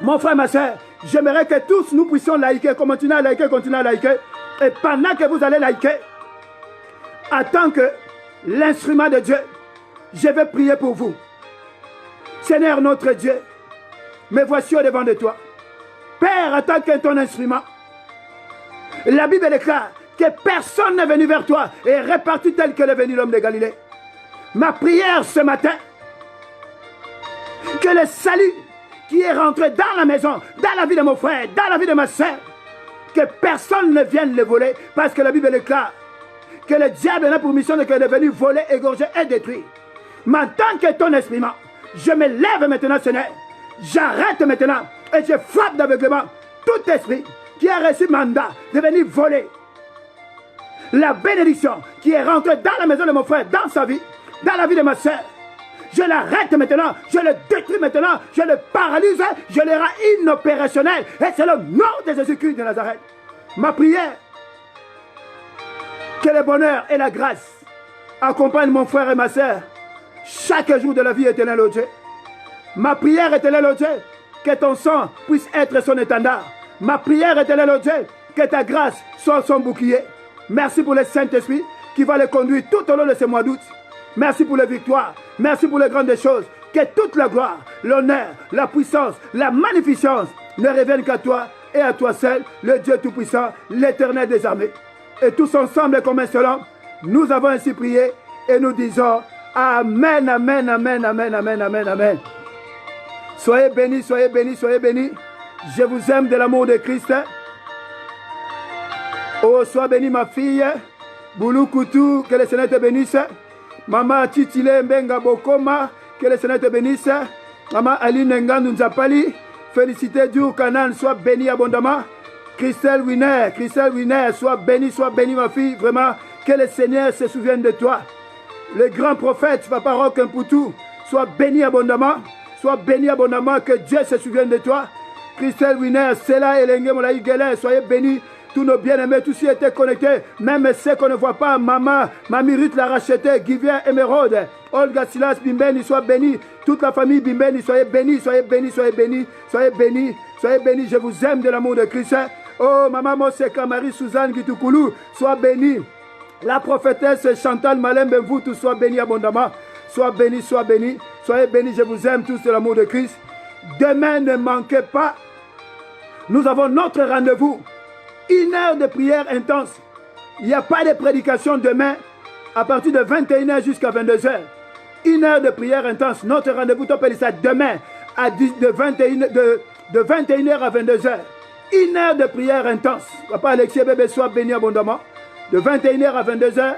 S1: Mon frère, ma soeur, j'aimerais que tous nous puissions liker, continuer à liker. Et pendant que vous allez liker, attends que l'instrument de Dieu, je vais prier pour vous. Seigneur notre Dieu, me voici au devant de toi. Père, attends que ton instrument. La Bible déclare que personne n'est venu vers toi et est reparti tel que est venu l'homme de Galilée. Ma prière ce matin, que le salut qui est rentré dans la maison, dans la vie de mon frère, dans la vie de ma soeur, que personne ne vienne le voler, parce que la Bible déclare que le diable n'a pour mission de est venu voler, égorger et détruire. Mais en tant que ton esprit, je me lève maintenant, Seigneur, j'arrête maintenant et je frappe d'aveuglement tout esprit qui a reçu mandat de venir voler la bénédiction qui est rentrée dans la maison de mon frère, dans sa vie, dans la vie de ma soeur. Je l'arrête maintenant, je le détruis maintenant, je le paralyse, je le rends inopérationnel. Et c'est le nom de Jésus-Christ de Nazareth. Ma prière, que le bonheur et la grâce accompagnent mon frère et ma soeur chaque jour de la vie éternelle, oh Dieu. Ma prière, éternelle, oh Dieu, que ton sang puisse être son étendard. Ma prière, éternelle, oh Dieu, que ta grâce soit son bouclier. Merci pour le Saint-Esprit qui va le conduire tout au long de ce mois d'août. Merci pour les victoires. Merci pour les grandes choses. Que toute la gloire, l'honneur, la puissance, la magnificence ne reviennent qu'à toi et à toi seul, le Dieu Tout-Puissant, l'Éternel des armées. Et tous ensemble comme un seul homme, nous avons ainsi prié et nous disons Amen, Amen, Amen, Amen, Amen, Amen, Amen. Soyez bénis, soyez bénis, soyez bénis. Je vous aime de l'amour de Christ. Oh, sois bénie ma fille. Boulou Koutou, que le Seigneur te bénisse. Maman Titile Mbenga Bokoma, que le Seigneur te bénisse. Maman Aline Ngandou Nzapali, félicité Dieu Canaan, sois bénie abondamment. Christelle Winer, sois bénie ma fille, vraiment, que le Seigneur se souvienne de toi. Le grand prophète, Papa Roch Mpoutou, sois béni abondamment, que Dieu se souvienne de toi. Christelle Winer, Sela Elenge Molaï Guélin, soyez bénis, tous nos bien-aimés, tous ceux qui étaient connectés, même ceux qu'on ne voit pas, Maman, Mamie Ruth l'a racheté, Givien Emeraude, Olga Silas Bimbeni, sois béni, toute la famille Bimbeni, soyez bénis, soyez bénis, soyez bénis, soyez bénis, soyez bénis, je vous aime de l'amour de Christ. Oh, Maman Moseka, Marie-Suzanne Gitoukoulou, sois bénie. La prophétesse Chantal Malem Benvoutou, sois bénie abondamment. Sois bénie, soyez bénis, je vous aime tous de l'amour de Christ. Demain, ne manquez pas, nous avons notre rendez-vous. 1 heure de prière intense. Il n'y a pas de prédication demain à partir de 21h jusqu'à 22h. 1 heure de prière intense. Notre rendez-vous, tu appelles ça demain de 21h à 22h. 1 heure de prière intense. Papa Alexis Bébé, sois béni abondamment. De 21h à 22h.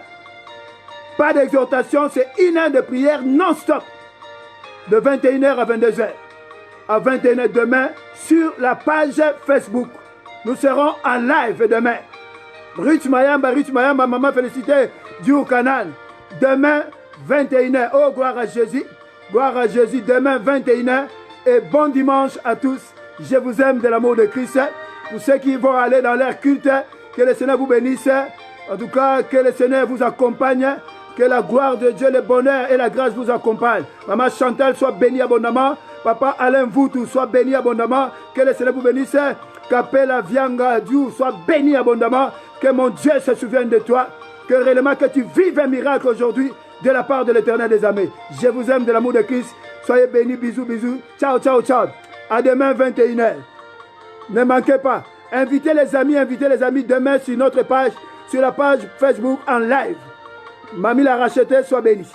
S1: Pas d'exhortation, c'est 1 heure de prière non-stop. De 21h à 22h. À 21h demain sur la page Facebook. Nous serons en live demain. Ruth Mayamba, maman félicité Dieu Canaan. Demain, 21h. Oh, gloire à Jésus. Gloire à Jésus. Demain, 21h. Et bon dimanche à tous. Je vous aime de l'amour de Christ. Pour ceux qui vont aller dans leur culte, que le Seigneur vous bénisse. En tout cas, que le Seigneur vous accompagne. Que la gloire de Dieu, le bonheur et la grâce vous accompagnent. Maman Chantal, soit bénie abondamment. Papa Alain Voutou, soit béni abondamment. Que le Seigneur vous bénisse. Capella Vianga Dieu, soit béni abondamment. Que mon Dieu se souvienne de toi. Que réellement que tu vives un miracle aujourd'hui de la part de l'Éternel des armées. Je vous aime de l'amour de Christ. Soyez bénis, bisous, bisous. Ciao, ciao, ciao. À demain 21h. Ne manquez pas. Invitez les amis demain sur notre page, sur la page Facebook en live. Mamie l'a racheté, sois béni.